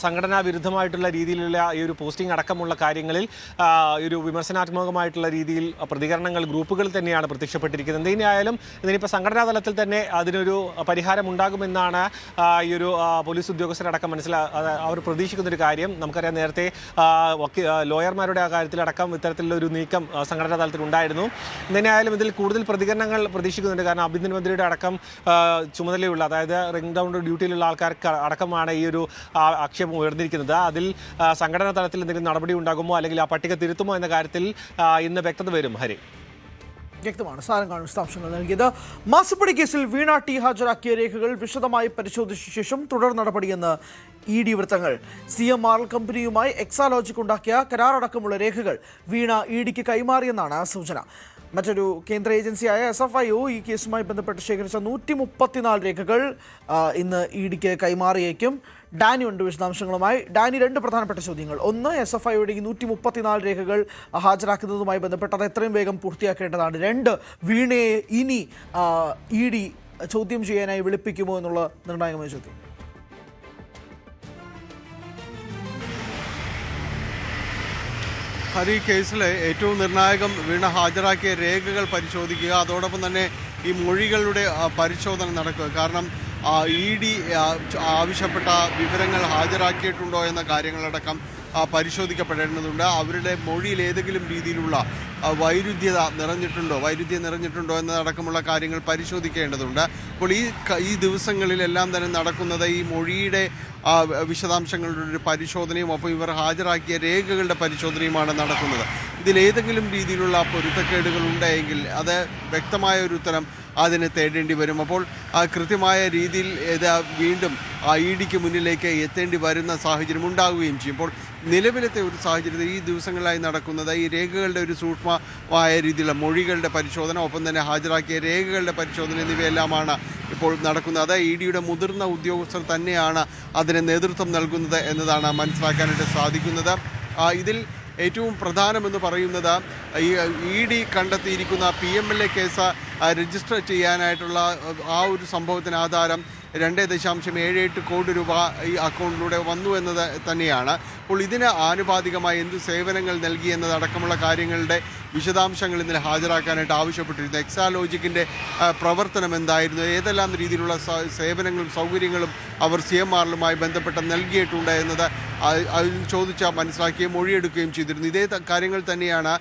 സംഘടനാ വിരുദ്ധമായിട്ടുള്ള രീതിയിലുള്ള ഈ ഒരു പോസ്റ്റിംഗ് അടക്കമുള്ള കാര്യങ്ങളിൽ ഈ ഒരു വിമർശനാത്മകമായിട്ടുള്ള രീതിയിൽ പ്രതികരണങ്ങൾ ഗ്രൂപ്പുകളിൽ തന്നെയാണ് പ്രത്യക്ഷപ്പെട്ടിരിക്കുന്നത്. എന്തിനായാലും ഇതിനിപ്പോൾ സംഘടനാ തലത്തിൽ തന്നെ അതിനൊരു പരിഹാരം ഉണ്ടാകുമെന്നാണ് ഈ ഒരു പോലീസ് ഉദ്യോഗസ്ഥരടക്കം അവർ പ്രതീക്ഷിക്കുന്നൊരു കാര്യം. നമുക്കറിയാം, നേരത്തെ ലോയർമാരുടെ ആ കാര്യത്തിലടക്കം ഇത്തരത്തിലുള്ള ഒരു നീക്കം സംഘടനാ തലത്തിൽ ഉണ്ടായിരുന്നു. എന്തിനായാലും ഇതിൽ കൂടുതൽ പ്രതികരണങ്ങൾ പ്രതീക്ഷിക്കുന്നുണ്ട്. കാരണം ആഭ്യന്തരമന്ത്രിയുടെ അടക്കം ചുമതലയുള്ള, അതായത് റിംഗ് ഡൗൺ ഡ്യൂട്ടിയിലുള്ള ആൾക്കാർക്ക് അടക്കമാണ് ഈ ഒരു ആക്ഷേപം ഉയർന്നിരിക്കുന്നത്. അതിൽ സംഘടനാ തലത്തിൽ എന്തെങ്കിലും നടപടി ഉണ്ടാകുമോ അല്ലെങ്കിൽ ആ പട്ടിക തിരുത്തുമോ എന്ന കാര്യത്തിൽ ഇന്ന് വ്യക്തത വരും. ഹരി, വ്യക്തമാണ്. സാരംഗാണ് വിശദാംശങ്ങൾ നൽകിയത്. മാസപ്പടി കേസിൽ വീണ ടി ഹാജരാക്കിയ രേഖകൾ വിശദമായി പരിശോധിച്ച ശേഷം തുടർ നടപടിയെന്ന് ED വൃത്തങ്ങൾ. CMRL കമ്പനിയുമായി എക്സാലോജിക് ഉണ്ടാക്കിയ കരാറടക്കമുള്ള രേഖകൾ വീണ EDക്ക് കൈമാറിയെന്നാണ് സൂചന. മറ്റൊരു കേന്ദ്ര ഏജൻസിയായ SFIO ഈ കേസുമായി ബന്ധപ്പെട്ട് ശേഖരിച്ച 134 രേഖകൾ ഇന്ന് EDക്ക് കൈമാറിയേക്കും. ഡാനി ഉണ്ട് വിശദാംശങ്ങളുമായി. ഡാനി, രണ്ട് പ്രധാനപ്പെട്ട ചോദ്യങ്ങൾ. ഒന്ന്, SFIOയുടെ ഈ 134 രേഖകൾ ഹാജരാക്കുന്നതുമായി ബന്ധപ്പെട്ട് അത് എത്രയും വേഗം പൂർത്തിയാക്കേണ്ടതാണ്. രണ്ട്, വീണയെ ഇനി ED ചോദ്യം ചെയ്യാനായി വിളിപ്പിക്കുമോ എന്നുള്ള നിർണായകമായ ചോദ്യം. ഹരി, കേസിലെ ഏറ്റവും നിർണായകം വീണ ഹാജരാക്കിയ രേഖകൾ പരിശോധിക്കുക, അതോടൊപ്പം തന്നെ ഈ മൊഴികളുടെ പരിശോധന നടക്കുക. കാരണം ED ആവശ്യപ്പെട്ട വിവരങ്ങൾ ഹാജരാക്കിയിട്ടുണ്ടോ എന്ന കാര്യങ്ങളടക്കം പരിശോധിക്കപ്പെടേണ്ടതുണ്ട്. അവരുടെ മൊഴിയിൽ ഏതെങ്കിലും രീതിയിലുള്ള വൈരുദ്ധ്യം നിറഞ്ഞിട്ടുണ്ടോ എന്നതടക്കമുള്ള കാര്യങ്ങൾ പരിശോധിക്കേണ്ടതുണ്ട്. അപ്പോൾ ഈ ദിവസങ്ങളിലെല്ലാം തന്നെ നടക്കുന്നത് ഈ മൊഴിയുടെ വിശദാംശങ്ങളുടെ ഒരു പരിശോധനയും ഒപ്പം ഇവർ ഹാജരാക്കിയ രേഖകളുടെ പരിശോധനയുമാണ് നടക്കുന്നത്. ഇതിലേതെങ്കിലും രീതിയിലുള്ള പൊരുത്തക്കേടുകൾ ഉണ്ടെങ്കിൽ അത് വ്യക്തമായ ഒരു ഉത്തരം അതിന് തേടേണ്ടി വരും. അപ്പോൾ കൃത്യമായ രീതിയിൽ ഇത് വീണ്ടും EDക്ക് മുന്നിലേക്ക് എത്തേണ്ടി വരുന്ന സാഹചര്യം ഉണ്ടാവുകയും ചെയ്യും. അപ്പോൾ നിലവിലത്തെ ഒരു സാഹചര്യത്തിൽ ഈ ദിവസങ്ങളിലായി നടക്കുന്നത് ഈ രേഖകളുടെ ഒരു സൂക്ഷ്മമായ രീതിയിലുള്ള മൊഴികളുടെ പരിശോധന, ഒപ്പം തന്നെ ഹാജരാക്കിയ രേഖകളുടെ പരിശോധന എന്നിവയെല്ലാമാണ് ഇപ്പോൾ നടക്കുന്നത്. അത് EDയുടെ മുതിർന്ന ഉദ്യോഗസ്ഥർ തന്നെയാണ് അതിന് നേതൃത്വം നൽകുന്നത് എന്നതാണ് മനസ്സിലാക്കാനായിട്ട് സാധിക്കുന്നത്. ഇതിൽ ഏറ്റവും പ്രധാനമെന്ന് പറയുന്നത് ഈ ED കണ്ടെത്തിയിരിക്കുന്ന PMLA കേസ് രജിസ്റ്റർ ചെയ്യാനായിട്ടുള്ള ആ ഒരു സംഭവത്തിന് ആധാരം 2.78 കോടി രൂപ ഈ അക്കൗണ്ടിലൂടെ വന്നു എന്നത് തന്നെയാണ്. അപ്പോൾ ഇതിന് ആനുപാതികമായി എന്ത് സേവനങ്ങൾ നൽകി എന്നതടക്കമുള്ള കാര്യങ്ങളുടെ വിശദാംശങ്ങൾ ഇന്നലെ ഹാജരാക്കാനായിട്ട് ആവശ്യപ്പെട്ടിരുന്നു. എക്സാലോജിക്കിൻ്റെ പ്രവർത്തനം എന്തായിരുന്നു, ഏതെല്ലാം രീതിയിലുള്ള സേവനങ്ങളും സൗകര്യങ്ങളും അവർ CMRLുമായി ബന്ധപ്പെട്ട് നൽകിയിട്ടുണ്ട് എന്നത് അതിൽ ചോദിച്ചാൽ മനസ്സിലാക്കുകയും മൊഴിയെടുക്കുകയും ചെയ്തിരുന്നു. ഇതേ കാര്യങ്ങൾ തന്നെയാണ്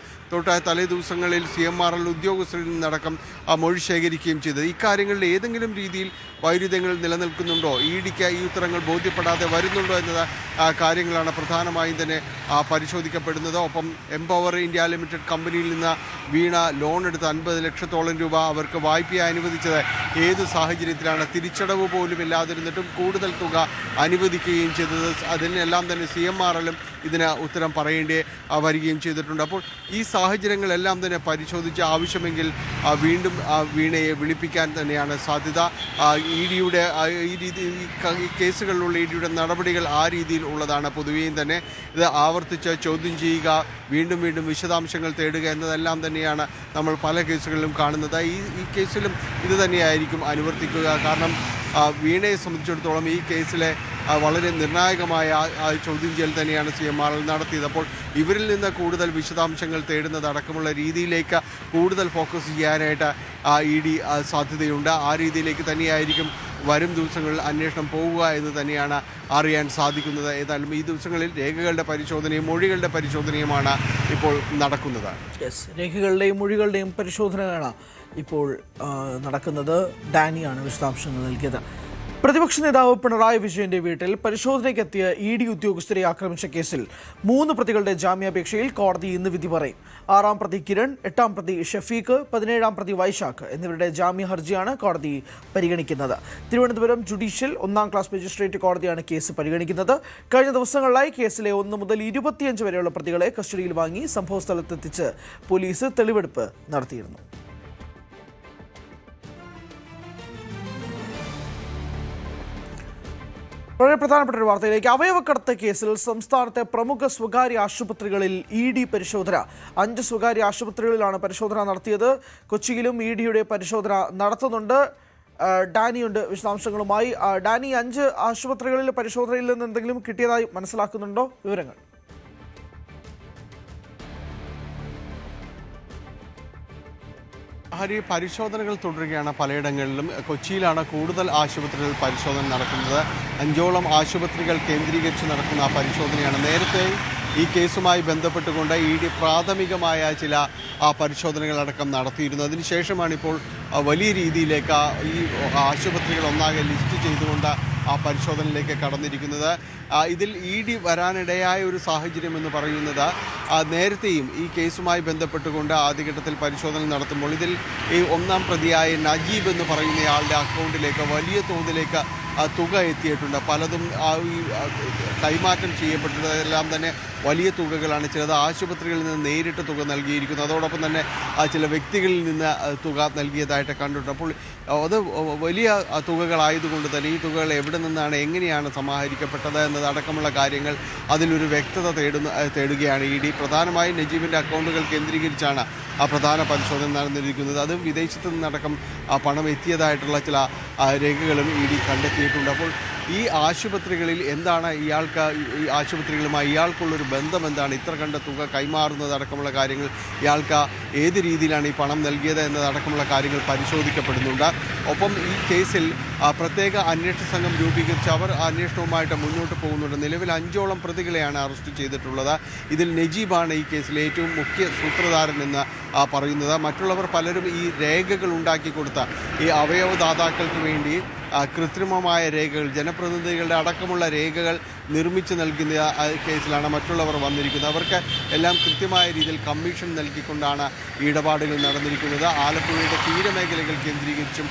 തലേ ദിവസങ്ങളിൽ CMRL ഉദ്യോഗസ്ഥരിൽ നിന്നടക്കം മൊഴി ശേഖരിക്കുകയും ചെയ്തത്. ഇക്കാര്യങ്ങളിൽ ഏതെങ്കിലും രീതിയിൽ വൈരുദ്ധ്യങ്ങൾ നിലനിൽക്കുന്നുണ്ടോ, EDക്ക് ഈ ഉത്തരങ്ങൾ ബോധ്യപ്പെടാതെ വരുന്നുണ്ടോ എന്നത് കാര്യങ്ങളാണ് പ്രധാനമായും തന്നെ പരിശോധിക്കപ്പെടുന്നത്. ഒപ്പം എംപവർ ഇന്ത്യ ലിമിറ്റഡ് കമ്പനിയിൽ നിന്ന് വീണ ലോൺ എടുത്ത് 50 ലക്ഷത്തോളം രൂപ അവർക്ക് വായ്പയായി അനുവദിച്ചത് ഏത് സാഹചര്യത്തിലാണ്, തിരിച്ചടവ് പോലും ഇല്ലാതിരുന്നിട്ടും കൂടുതൽ തുക അനുവദിക്കുകയും ചെയ്തത്, അതിനെല്ലാം തന്നെ CMRLും ഇതിന് ഉത്തരം പറയേണ്ടി വരികയും ചെയ്തിട്ടുണ്ട്. അപ്പോൾ ഈ സാഹചര്യങ്ങളെല്ലാം തന്നെ പരിശോധിച്ച് ആവശ്യമെങ്കിൽ വീണ്ടും വീണയെ വിളിപ്പിക്കാൻ തന്നെയാണ് സാധ്യത. EDയുടെ ഈ കേസുകളിലുള്ള EDയുടെ നടപടികൾ ആ രീതിയിൽ ഉള്ളതാണ്. പൊതുവെയും തന്നെ ഇത് ആവർത്തിച്ച് ചോദ്യം ചെയ്യുക, വീണ്ടും വിശദാംശങ്ങൾ തേടുക എന്നതെല്ലാം തന്നെയാണ് നമ്മൾ പല കേസുകളിലും കാണുന്നത്. ഈ കേസിലും ഇത് തന്നെയായിരിക്കും അനുവർത്തിക്കുക. കാരണം വീണയെ സംബന്ധിച്ചിടത്തോളം ഈ കേസിലെ വളരെ നിർണായകമായ ചോദ്യം ചെയ്യൽ തന്നെയാണ് CMRL നടത്തിയത്. അപ്പോൾ ഇവരിൽ നിന്ന് കൂടുതൽ വിശദാംശങ്ങൾ തേടുന്നതടക്കമുള്ള രീതിയിലേക്ക് കൂടുതൽ ഫോക്കസ് ചെയ്യാനായിട്ട് ED സാധ്യതയുണ്ട്. ആ രീതിയിലേക്ക് തന്നെയായിരിക്കും വരും ദിവസങ്ങളിൽ അന്വേഷണം പോവുക എന്ന് തന്നെയാണ് അറിയാൻ സാധിക്കുന്നത്. ഏതായാലും ഈ ദിവസങ്ങളിൽ രേഖകളുടെ പരിശോധനയും മൊഴികളുടെ പരിശോധനയുമാണ് ഇപ്പോൾ നടക്കുന്നത്. രേഖകളുടെയും മൊഴികളുടെയും പരിശോധനയാണ് ഇപ്പോൾ നടക്കുന്നത്. ഡാനിയാണ് വിശദാംശങ്ങൾ നൽകിയത്. പ്രതിപക്ഷ നേതാവ് പിണറായി വിജയന്റെ വീട്ടിൽ പരിശോധനയ്ക്കെത്തിയ ED ഉദ്യോഗസ്ഥരെ ആക്രമിച്ച കേസിൽ 3 പ്രതികളുടെ ജാമ്യാപേക്ഷയിൽ കോടതി ഇന്ന് വിധി പറയും. 6-ാം പ്രതി കിരൺ, 8-ാം പ്രതി ഷഫീഖ്, 17-ാം പ്രതി വൈശാഖ് എന്നിവരുടെ ജാമ്യ ഹർജിയാണ് കോടതി പരിഗണിക്കുന്നത്. തിരുവനന്തപുരം ജുഡീഷ്യൽ 1-ാം ക്ലാസ് മജിസ്ട്രേറ്റ് കോടതിയാണ് കേസ് പരിഗണിക്കുന്നത്. കഴിഞ്ഞ ദിവസങ്ങളിലായി കേസിലെ 1 മുതൽ 25 വരെയുള്ള പ്രതികളെ കസ്റ്റഡിയിൽ വാങ്ങി സംഭവസ്ഥലത്തെത്തിച്ച് പോലീസ് തെളിവെടുപ്പ് നടത്തിയിരുന്നു. വളരെ പ്രധാനപ്പെട്ട ഒരു വാർത്തയിലേക്ക്. അവയവക്കടത്ത് കേസിൽ സംസ്ഥാനത്തെ പ്രമുഖ സ്വകാര്യ ആശുപത്രികളിൽ ED പരിശോധന. 5 സ്വകാര്യ ആശുപത്രികളിലാണ് പരിശോധന നടത്തിയത്. കൊച്ചിയിലും EDയുടെ പരിശോധന നടത്തുന്നുണ്ട്. ഡാനിയുണ്ട് വിശദാംശങ്ങളുമായി. ഡാനി, 5 ആശുപത്രികളിലെ പരിശോധനയിൽ നിന്ന് എന്തെങ്കിലും കിട്ടിയതായി മനസ്സിലാക്കുന്നുണ്ടോ? വിവരങ്ങൾ. ഹരി, പരിശോധനകൾ തുടരുകയാണ് പലയിടങ്ങളിലും. കൊച്ചിയിലാണ് കൂടുതൽ ആശുപത്രികളിൽ പരിശോധന നടക്കുന്നത്. 5ഓളം ആശുപത്രികൾ കേന്ദ്രീകരിച്ച് നടക്കുന്ന പരിശോധനയാണ്. നേരത്തെ ഈ കേസുമായി ബന്ധപ്പെട്ടുകൊണ്ട് ED പ്രാഥമികമായ ചില പരിശോധനകളടക്കം നടത്തിയിരുന്നു. അതിനുശേഷമാണ് ഇപ്പോൾ വലിയ രീതിയിലേക്ക് ഈ ആശുപത്രികൾ ഒന്നാകെ ലിസ്റ്റ് ചെയ്തുകൊണ്ട് പരിശോധനയിലേക്ക് കടന്നിരിക്കുന്നത്. ഇതിൽ ED വരാനിടയായ ഒരു സാഹചര്യം എന്ന് പറയുന്നത് നേരത്തെയും ഈ കേസുമായി ബന്ധപ്പെട്ടുകൊണ്ട് ആദ്യഘട്ടത്തിൽ പരിശോധന നടത്തുമ്പോൾ ഇതിൽ ഈ ഒന്നാം പ്രതിയായ നജീബ് എന്ന് പറയുന്നയാളുടെ അക്കൗണ്ടിലേക്ക് വലിയ തോതിലേക്ക് തുക എത്തിയിട്ടുണ്ട്. പലതും കൈമാറ്റം ചെയ്യപ്പെട്ടതെല്ലാം തന്നെ വലിയ തുകകളാണ്. ചിലത് ആശുപത്രികളിൽ നിന്ന് നേരിട്ട് തുക നൽകിയിരിക്കുന്നു. അതോടൊപ്പം തന്നെ ചില വ്യക്തികളിൽ നിന്ന് തുക നൽകിയതായിട്ട് കണ്ടിട്ടുണ്ട്. അപ്പോൾ അത് വലിയ തുകകളായതുകൊണ്ട് തന്നെ ഈ തുകകൾ എവിടെ നിന്നാണ്, എങ്ങനെയാണ് സമാഹരിക്കപ്പെട്ടത് എന്നതടക്കമുള്ള കാര്യങ്ങൾ അതിലൊരു വ്യക്തത തേടുകയാണ് ED. പ്രധാനമായും നജീബിൻ്റെ അക്കൗണ്ടുകൾ കേന്ദ്രീകരിച്ചാണ് പ്രധാന പരിശോധന നടന്നിരിക്കുന്നത്. അതും വിദേശത്ത് നിന്നടക്കം പണം എത്തിയതായിട്ടുള്ള ചില രേഖകളും ED കണ്ടെത്തിയിട്ടുണ്ട്. അപ്പോൾ ഈ ആശുപത്രികളിൽ എന്താണ് ഈ ആശുപത്രികളുമായി ഇയാൾക്കുള്ളൊരു ബന്ധം എന്താണ്, ഇത്ര കണ്ട തുക കൈമാറുന്നതടക്കമുള്ള കാര്യങ്ങൾ, ഇയാൾക്ക് ഏത് രീതിയിലാണ് ഈ പണം നൽകിയത് എന്നതടക്കമുള്ള കാര്യങ്ങൾ പരിശോധിക്കപ്പെടുന്നുണ്ട്. ഒപ്പം ഈ കേസിൽ പ്രത്യേക അന്വേഷണ സംഘം രൂപീകരിച്ച് അവർ അന്വേഷണവുമായിട്ട് മുന്നോട്ട് പോകുന്നുണ്ട്. നിലവിൽ 5ഓളം പ്രതികളെയാണ് അറസ്റ്റ് ചെയ്തിട്ടുള്ളത്. ഇതിൽ നജീബാണ് ഈ കേസിലെ ഏറ്റവും മുഖ്യ സൂത്രധാരൻ എന്ന് പറയുന്നത്. മറ്റുള്ളവർ പലരും ഈ രേഖകൾ ഉണ്ടാക്കി കൊടുത്ത ഈ അവയവദാതാക്കൾക്ക് വേണ്ടി കൃത്രിമമായ രേഖകൾ, ജനപ്രതിനിധികളുടെ അടക്കമുള്ള രേഖകൾ നിർമ്മിച്ച് നൽകുന്ന കേസിലാണ് മറ്റുള്ളവർ വന്നിരിക്കുന്നത്. അവർക്ക് എല്ലാം കൃത്യമായ രീതിയിൽ കമ്മീഷൻ നൽകിക്കൊണ്ടാണ് ഇടപാടുകൾ നടന്നിരിക്കുന്നത്. ആലപ്പുഴയുടെ തീരമേഖലകൾ കേന്ദ്രീകരിച്ചും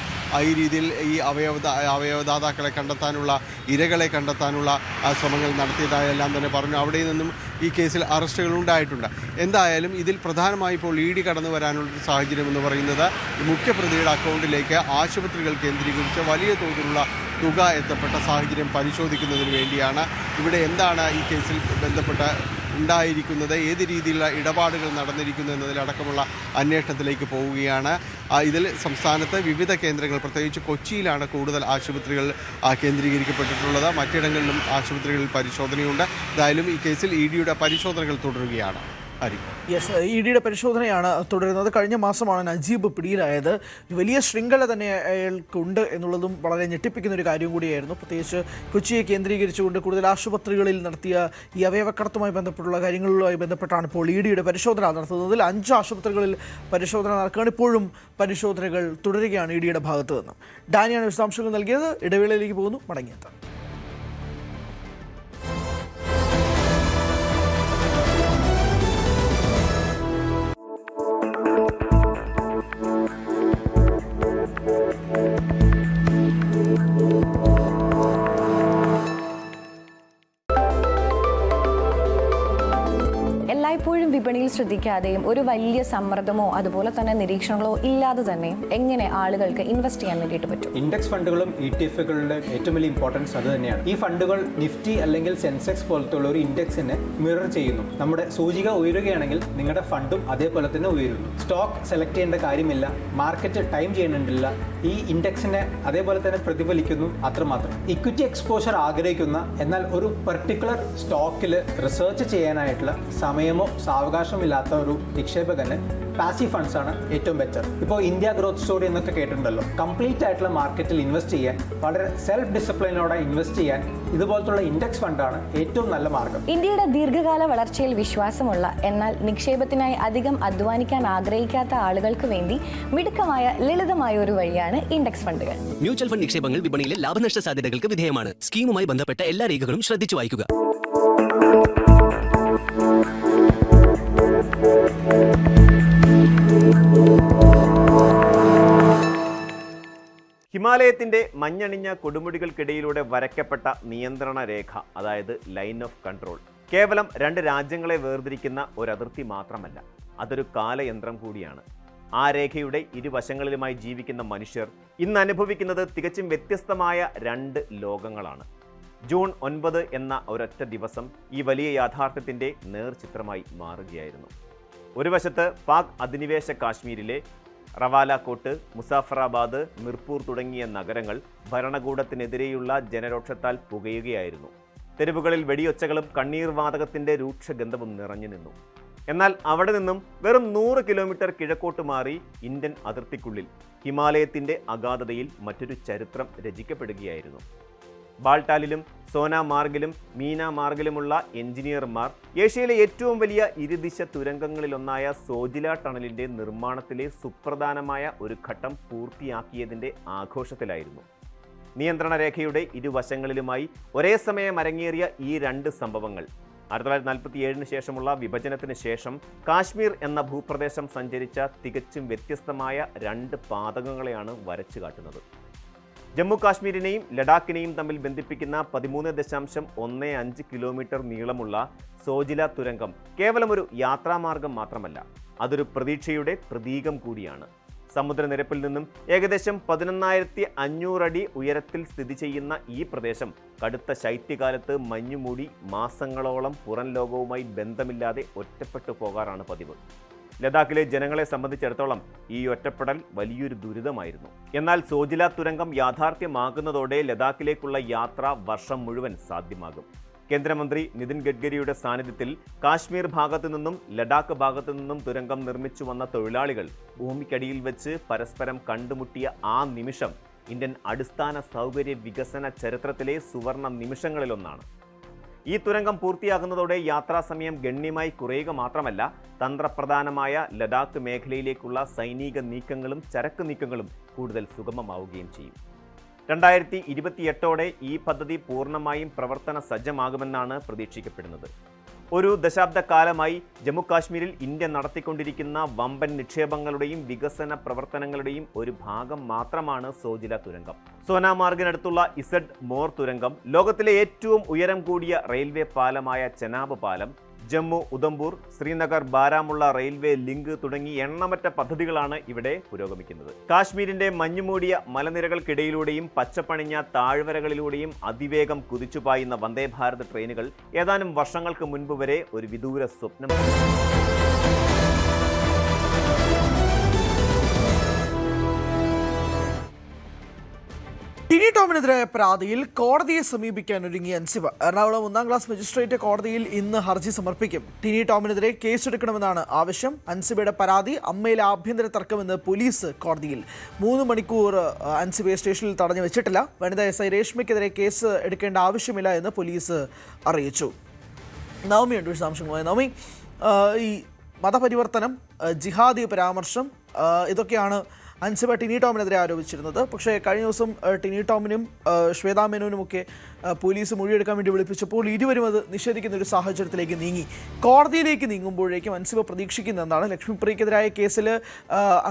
ഈ രീതിയിൽ ഈ അവയവദാതാക്കളെ കണ്ടെത്താനുള്ള, ഇരകളെ കണ്ടെത്താനുള്ള ശ്രമങ്ങൾ നടത്തിയതായെല്ലാം തന്നെ പറഞ്ഞു. അവിടെ നിന്നും ഈ കേസിൽ അറസ്റ്റുകൾ ഉണ്ടായിട്ടുണ്ട്. എന്തായാലും ഇതിൽ പ്രധാനമായി ഇപ്പോൾ ED കടന്നു വരാനുള്ള സാഹചര്യം എന്ന് പറയുന്നത് മുഖ്യപ്രതിയുടെ അക്കൗണ്ടിലേക്ക് ആശുപത്രികൾ കേന്ദ്രീകരിച്ച് വലിയ തോതിലുള്ള തുക എത്തപ്പെട്ട സാഹചര്യം പരിശോധിക്കുന്നതിന് വേണ്ടിയാണ്. ഇവിടെ എന്താണ് ഈ കേസിൽ ബന്ധപ്പെട്ട് ഉണ്ടായിരിക്കുന്നത്, ഏത് രീതിയിലുള്ള ഇടപാടുകൾ നടന്നിരിക്കുന്നു എന്നതിലടക്കമുള്ള അന്വേഷണത്തിലേക്ക് പോവുകയാണ്. ഇതിൽ സംസ്ഥാനത്ത് വിവിധ കേന്ദ്രങ്ങൾ, പ്രത്യേകിച്ച് കൊച്ചിയിലാണ് കൂടുതൽ ആശുപത്രികൾ കേന്ദ്രീകരിക്കപ്പെട്ടിട്ടുള്ളത്. മറ്റിടങ്ങളിലും ആശുപത്രികളിൽ പരിശോധനയുണ്ട്. എന്തായാലും ഈ കേസിൽ EDയുടെ പരിശോധനകൾ തുടരുകയാണ്. യെസ്, EDയുടെ പരിശോധനയാണ് തുടരുന്നത്. കഴിഞ്ഞ മാസമാണ് നജീബ് പിടിയിലായത്. വലിയ ശൃംഖല തന്നെ അയാൾക്കുണ്ട് എന്നുള്ളതും വളരെ ഞെട്ടിപ്പിക്കുന്ന ഒരു കാര്യം കൂടിയായിരുന്നു. പ്രത്യേകിച്ച് കൊച്ചിയെ കേന്ദ്രീകരിച്ചുകൊണ്ട് കൂടുതൽ ആശുപത്രികളിൽ നടത്തിയ ഈ അവയവക്കടത്തുമായി ബന്ധപ്പെട്ടുള്ള കാര്യങ്ങളുമായി ബന്ധപ്പെട്ടാണ് ഇപ്പോൾ EDയുടെ പരിശോധന നടത്തുന്നതിൽ 5 ആശുപത്രികളിൽ പരിശോധന നടക്കുകയാണ്. ഇപ്പോഴും പരിശോധനകൾ തുടരുകയാണ് EDയുടെ ഭാഗത്ത് നിന്ന്. ഡാനിയാണ് വിശദാംശങ്ങൾ നൽകിയത്. ഇടവേളയിലേക്ക് പോകുന്നു, മടങ്ങിയെത്താം. എല്ലായ്പ്പോഴും വിപണിയിൽ ശ്രദ്ധിക്കാതെയും ഒരു വലിയ സമ്മർദ്ദമോ അതുപോലെ തന്നെ നിരീക്ഷണങ്ങളോ ഇല്ലാതെ തന്നെ എങ്ങനെ ആളുകൾക്ക് ഇൻവെസ്റ്റ് ചെയ്യാൻ വേണ്ടിയിട്ട് പറ്റും? ഇൻഡെക്സ് ഫണ്ടുകളും ETF-കളുടെ ഏറ്റവും വലിയ ഇമ്പോർട്ടൻസ് അത് തന്നെയാണ്. ഈ ഫണ്ടുകൾ നിഫ്റ്റി അല്ലെങ്കിൽ സെൻസെക്സ് പോലത്തുള്ള ഒരു ഇൻഡെക്സിനെ മിറർ ചെയ്യുന്നു. നമ്മുടെ സൂചിക ഉയരുകയാണെങ്കിൽ നിങ്ങളുടെ ഫണ്ടും അതേപോലെ തന്നെ ഉയരുന്നു. സ്റ്റോക്ക് സെലക്ട് ചെയ്യേണ്ട കാര്യമില്ല, മാർക്കറ്റ് ടൈം ചെയ്യേണ്ടതില്ല, ഈ ഇൻഡെക്സിനെ അതേപോലെ തന്നെ പ്രതിഫലിക്കുന്നു, അത്രമാത്രം. ഇക്വിറ്റി എക്സ്പോഷർ ആഗ്രഹിക്കുന്ന എന്നാൽ ഒരു പെർട്ടിക്കുലർ സ്റ്റോക്കിൽ റിസർച്ച് ചെയ്യാനായിട്ടുള്ള സമയമോ സാവകാശമോ ഇല്ലാത്ത ഒരു നിക്ഷേപകന് പാസീവ് ഫണ്ട്സ് ആണ് ഏറ്റവും ബെറ്റർ. ഇപ്പോൾ ഇന്ത്യ ഗ്രോത്ത് സ്റ്റോറി എന്നൊക്കെ കേട്ടിട്ടുണ്ടല്ലോ. കംപ്ലീറ്റ് ആയിട്ടുള്ള മാർക്കറ്റിൽ ഇൻവെസ്റ്റ് ചെയ്യാൻ, വളരെ സെൽഫ് ഡിസിപ്ലിനോടെ ഇൻവെസ്റ്റ് ചെയ്യാൻ ഇതുപോലത്തുള്ള ഇൻഡെക്സ് ഫണ്ടാണ് ഏറ്റവും നല്ല മാർഗം. ഇന്ത്യയുടെ ദീർഘകാല വളർച്ചയിൽ വിശ്വാസമുള്ള എന്നാൽ നിക്ഷേപത്തിനായി അധികം അധ്വാനിക്കാൻ ആഗ്രഹിക്കാത്ത ആളുകൾക്ക് വേണ്ടി മിടുക്കമായ ലളിതമായ ഒരു വഴിയാണ് ഇൻഡെക്സ് ഫണ്ടുകൾ. മ്യൂച്വൽ ഫണ്ട് നിക്ഷേപങ്ങൾ വിപണിയിലെ ലാഭനഷ്ട സാധ്യതകൾക്ക് വിധേയമാണ്. സ്കീമുമായി ബന്ധപ്പെട്ട എല്ലാ രേഖകളും ശ്രദ്ധിച്ചു വായിക്കുക. ഹിമാലയത്തിന്റെ മഞ്ഞണിഞ്ഞ കൊടുമുടികൾക്കിടയിലൂടെ വരയ്ക്കപ്പെട്ട നിയന്ത്രണ രേഖ, അതായത് ലൈൻ ഓഫ് കൺട്രോൾ, കേവലം 2 രാജ്യങ്ങളെ വേർതിരിക്കുന്ന ഒരു അതിർത്തി മാത്രമല്ല, അതൊരു കാലയന്ത്രം കൂടിയാണ്. ആ രേഖയുടെ ഇരുവശങ്ങളിലുമായി ജീവിക്കുന്ന മനുഷ്യർ ഇന്ന് അനുഭവിക്കുന്നത് തികച്ചും വ്യത്യസ്തമായ 2 ലോകങ്ങളാണ്. ജൂൺ 9 എന്ന ഒരൊറ്റ ദിവസം ഈ വലിയ യാഥാർത്ഥ്യത്തിന്റെ നേർചിത്രമായി മാറുകയായിരുന്നു. ഒരു വശത്ത് പാക് അധിനിവേശ കാശ്മീരിലെ റവാലക്കോട്ട്, മുസാഫറാബാദ്, മിർപൂർ തുടങ്ങിയ നഗരങ്ങൾ ഭരണകൂടത്തിനെതിരെയുള്ള ജനരോക്ഷത്താൽ പുകയുകയായിരുന്നു. തെരുവുകളിൽ വെടിയൊച്ചകളും കണ്ണീർ വാതകത്തിന്റെ രൂക്ഷഗന്ധവും നിറഞ്ഞു നിന്നു. എന്നാൽ അവിടെ നിന്നും വെറും 100 കിലോമീറ്റർ കിഴക്കോട്ട് മാറി ഇന്ത്യൻ അതിർത്തിക്കുള്ളിൽ ഹിമാലയത്തിന്റെ അഗാധതയിൽ മറ്റൊരു ചരിത്രം രചിക്കപ്പെടുകയായിരുന്നു. ബാൾട്ടാലിലും സോനാമാർഗിലും മീനാമാർഗിലുമുള്ള എഞ്ചിനീയർമാർ ഏഷ്യയിലെ ഏറ്റവും വലിയ ഇരുദിശ തുരങ്കങ്ങളിലൊന്നായ സോജില ടണലിൻ്റെ നിർമ്മാണത്തിലെ സുപ്രധാനമായ ഒരു ഘട്ടം പൂർത്തിയാക്കിയതിൻ്റെ ആഘോഷത്തിലായിരുന്നു. നിയന്ത്രണ രേഖയുടെ ഇരുവശങ്ങളിലുമായി ഒരേ സമയം അരങ്ങേറിയ ഈ രണ്ട് സംഭവങ്ങൾ 1947 ശേഷമുള്ള വിഭജനത്തിന് ശേഷം കാശ്മീർ എന്ന ഭൂപ്രദേശം സഞ്ചരിച്ച തികച്ചും വ്യത്യസ്തമായ രണ്ട് പാതകങ്ങളെയാണ് വരച്ചു കാട്ടുന്നത്. ജമ്മു കാശ്മീരിനെയും ലഡാക്കിനെയും തമ്മിൽ ബന്ധിപ്പിക്കുന്ന 13.15 കിലോമീറ്റർ നീളമുള്ള സോജില തുരങ്കം കേവലം ഒരു യാത്രാമാർഗം മാത്രമല്ല, അതൊരു പ്രതീക്ഷയുടെ പ്രതീകം കൂടിയാണ്. സമുദ്രനിരപ്പിൽ നിന്നും ഏകദേശം 11,500 അടി ഉയരത്തിൽ സ്ഥിതി ചെയ്യുന്ന ഈ പ്രദേശം കടുത്ത ശൈത്യകാലത്ത് മഞ്ഞുമൂടി മാസങ്ങളോളം പുറം ലോകവുമായി ബന്ധമില്ലാതെ ഒറ്റപ്പെട്ടു പോകാറാണ് പതിവ്. ലഡാക്കിലെ ജനങ്ങളെ സംബന്ധിച്ചിടത്തോളം ഈ ഒറ്റപ്പെടൽ വലിയൊരു ദുരിതമായിരുന്നു. എന്നാൽ സോജില തുരങ്കം യാഥാർത്ഥ്യമാകുന്നതോടെ ലഡാക്കിലേക്കുള്ള യാത്ര വർഷം മുഴുവൻ സാധ്യമാകും. കേന്ദ്രമന്ത്രി നിതിൻ ഗഡ്കരിയുടെ സാന്നിധ്യത്തിൽ കാശ്മീർ ഭാഗത്തു നിന്നും ലഡാക്ക് ഭാഗത്തു നിന്നും തുരങ്കം നിർമ്മിച്ചു വന്ന തൊഴിലാളികൾ ഭൂമിക്കടിയിൽ വെച്ച് പരസ്പരം കണ്ടുമുട്ടിയ ആ നിമിഷം ഇന്ത്യൻ അടിസ്ഥാന സൗകര്യ വികസന ചരിത്രത്തിലെ സുവർണ നിമിഷങ്ങളിലൊന്നാണ്. ഈ തുരങ്കം പൂർത്തിയാകുന്നതോടെ യാത്രാസമയം ഗണ്യമായി കുറയുക മാത്രമല്ല, തന്ത്രപ്രധാനമായ ലഡാക്ക് മേഖലയിലേക്കുള്ള സൈനിക നീക്കങ്ങളും ചരക്ക് നീക്കങ്ങളും കൂടുതൽ സുഗമമാവുകയും ചെയ്യും. 2028ഓടെ ഈ പദ്ധതി പൂർണ്ണമായും പ്രവർത്തന സജ്ജമാകുമെന്നാണ് പ്രതീക്ഷിക്കപ്പെടുന്നത്. ഒരു ദശാബ്ദക്കാലമായി ജമ്മു കാശ്മീരിൽ ഇന്ത്യ നടത്തിക്കൊണ്ടിരിക്കുന്ന വമ്പൻ നിക്ഷേപങ്ങളുടെയും വികസന പ്രവർത്തനങ്ങളുടെയും ഒരു ഭാഗം മാത്രമാണ് സോജില തുരങ്കം. സോനാമാർഗിനടുത്തുള്ള ഇസഡ് മോർ തുരങ്കം, ലോകത്തിലെ ഏറ്റവും ഉയരം കൂടിയ റെയിൽവേ പാലമായ ചെനാബ് പാലം, ജമ്മു ഉധംപൂർ ശ്രീനഗർ ബാരാമുള്ള റെയിൽവേ ലിങ്ക് തുടങ്ങി എണ്ണമറ്റ പദ്ധതികളാണ് ഇവിടെ പുരോഗമിക്കുന്നത്. കാശ്മീരിന്റെ മഞ്ഞുമൂടിയ മലനിരകൾക്കിടയിലൂടെയും പച്ചപ്പണിഞ്ഞ താഴ്വരകളിലൂടെയും അതിവേഗം കുതിച്ചുപായുന്ന വന്ദേ ഭാരത് ട്രെയിനുകൾ ഏതാനും വർഷങ്ങൾക്ക് മുൻപ് വരെ ഒരു വിദൂര സ്വപ്നം. ടിനി ടോമിനെതിരായ പരാതിയിൽ കോടതിയെ സമീപിക്കാൻ ഒരുങ്ങിയ അൻസിബ. എറണാകുളം 1ാം ക്ലാസ് മജിസ്ട്രേറ്റ് കോടതിയിൽ ഇന്ന് ഹർജി സമർപ്പിക്കും. ടിനി ടോമിനെതിരെ കേസെടുക്കണമെന്നാണ് ആവശ്യം. അൻസിബയുടെ പരാതി അമ്മയിലെ ആഭ്യന്തര തർക്കമെന്ന് പോലീസ് കോടതിയിൽ. 3 മണിക്കൂർ അൻസിബയെ സ്റ്റേഷനിൽ തടഞ്ഞു വെച്ചിട്ടില്ല. വനിതാ SI രേഷ്മയ്ക്കെതിരെ കേസ് എടുക്കേണ്ട ആവശ്യമില്ല എന്ന് പോലീസ് അറിയിച്ചു. നവമിയുണ്ട് വിശദാംശങ്ങളുമായി. നവമി, ഈ മതപരിവർത്തനം, ജിഹാദി പരാമർശം, ഇതൊക്കെയാണ് അൻസിബ ടിനി ടോമിനെതിരെ ആരോപിച്ചിരുന്നത്. പക്ഷേ കഴിഞ്ഞ ദിവസം ടിനി ടോമിനും ശ്വേതാ മേനോനുമൊക്കെ പോലീസ് മൊഴിയെടുക്കാൻ വേണ്ടി വിളിപ്പിച്ചപ്പോൾ ഇരുവരും അത് നിഷേധിക്കുന്ന ഒരു സാഹചര്യത്തിലേക്ക് നീങ്ങി. കോടതിയിലേക്ക് നീങ്ങുമ്പോഴേക്കും അൻസിബ പ്രതീക്ഷിക്കുന്ന എന്താണ്? ലക്ഷ്മിപ്രിയക്കെതിരായ കേസിൽ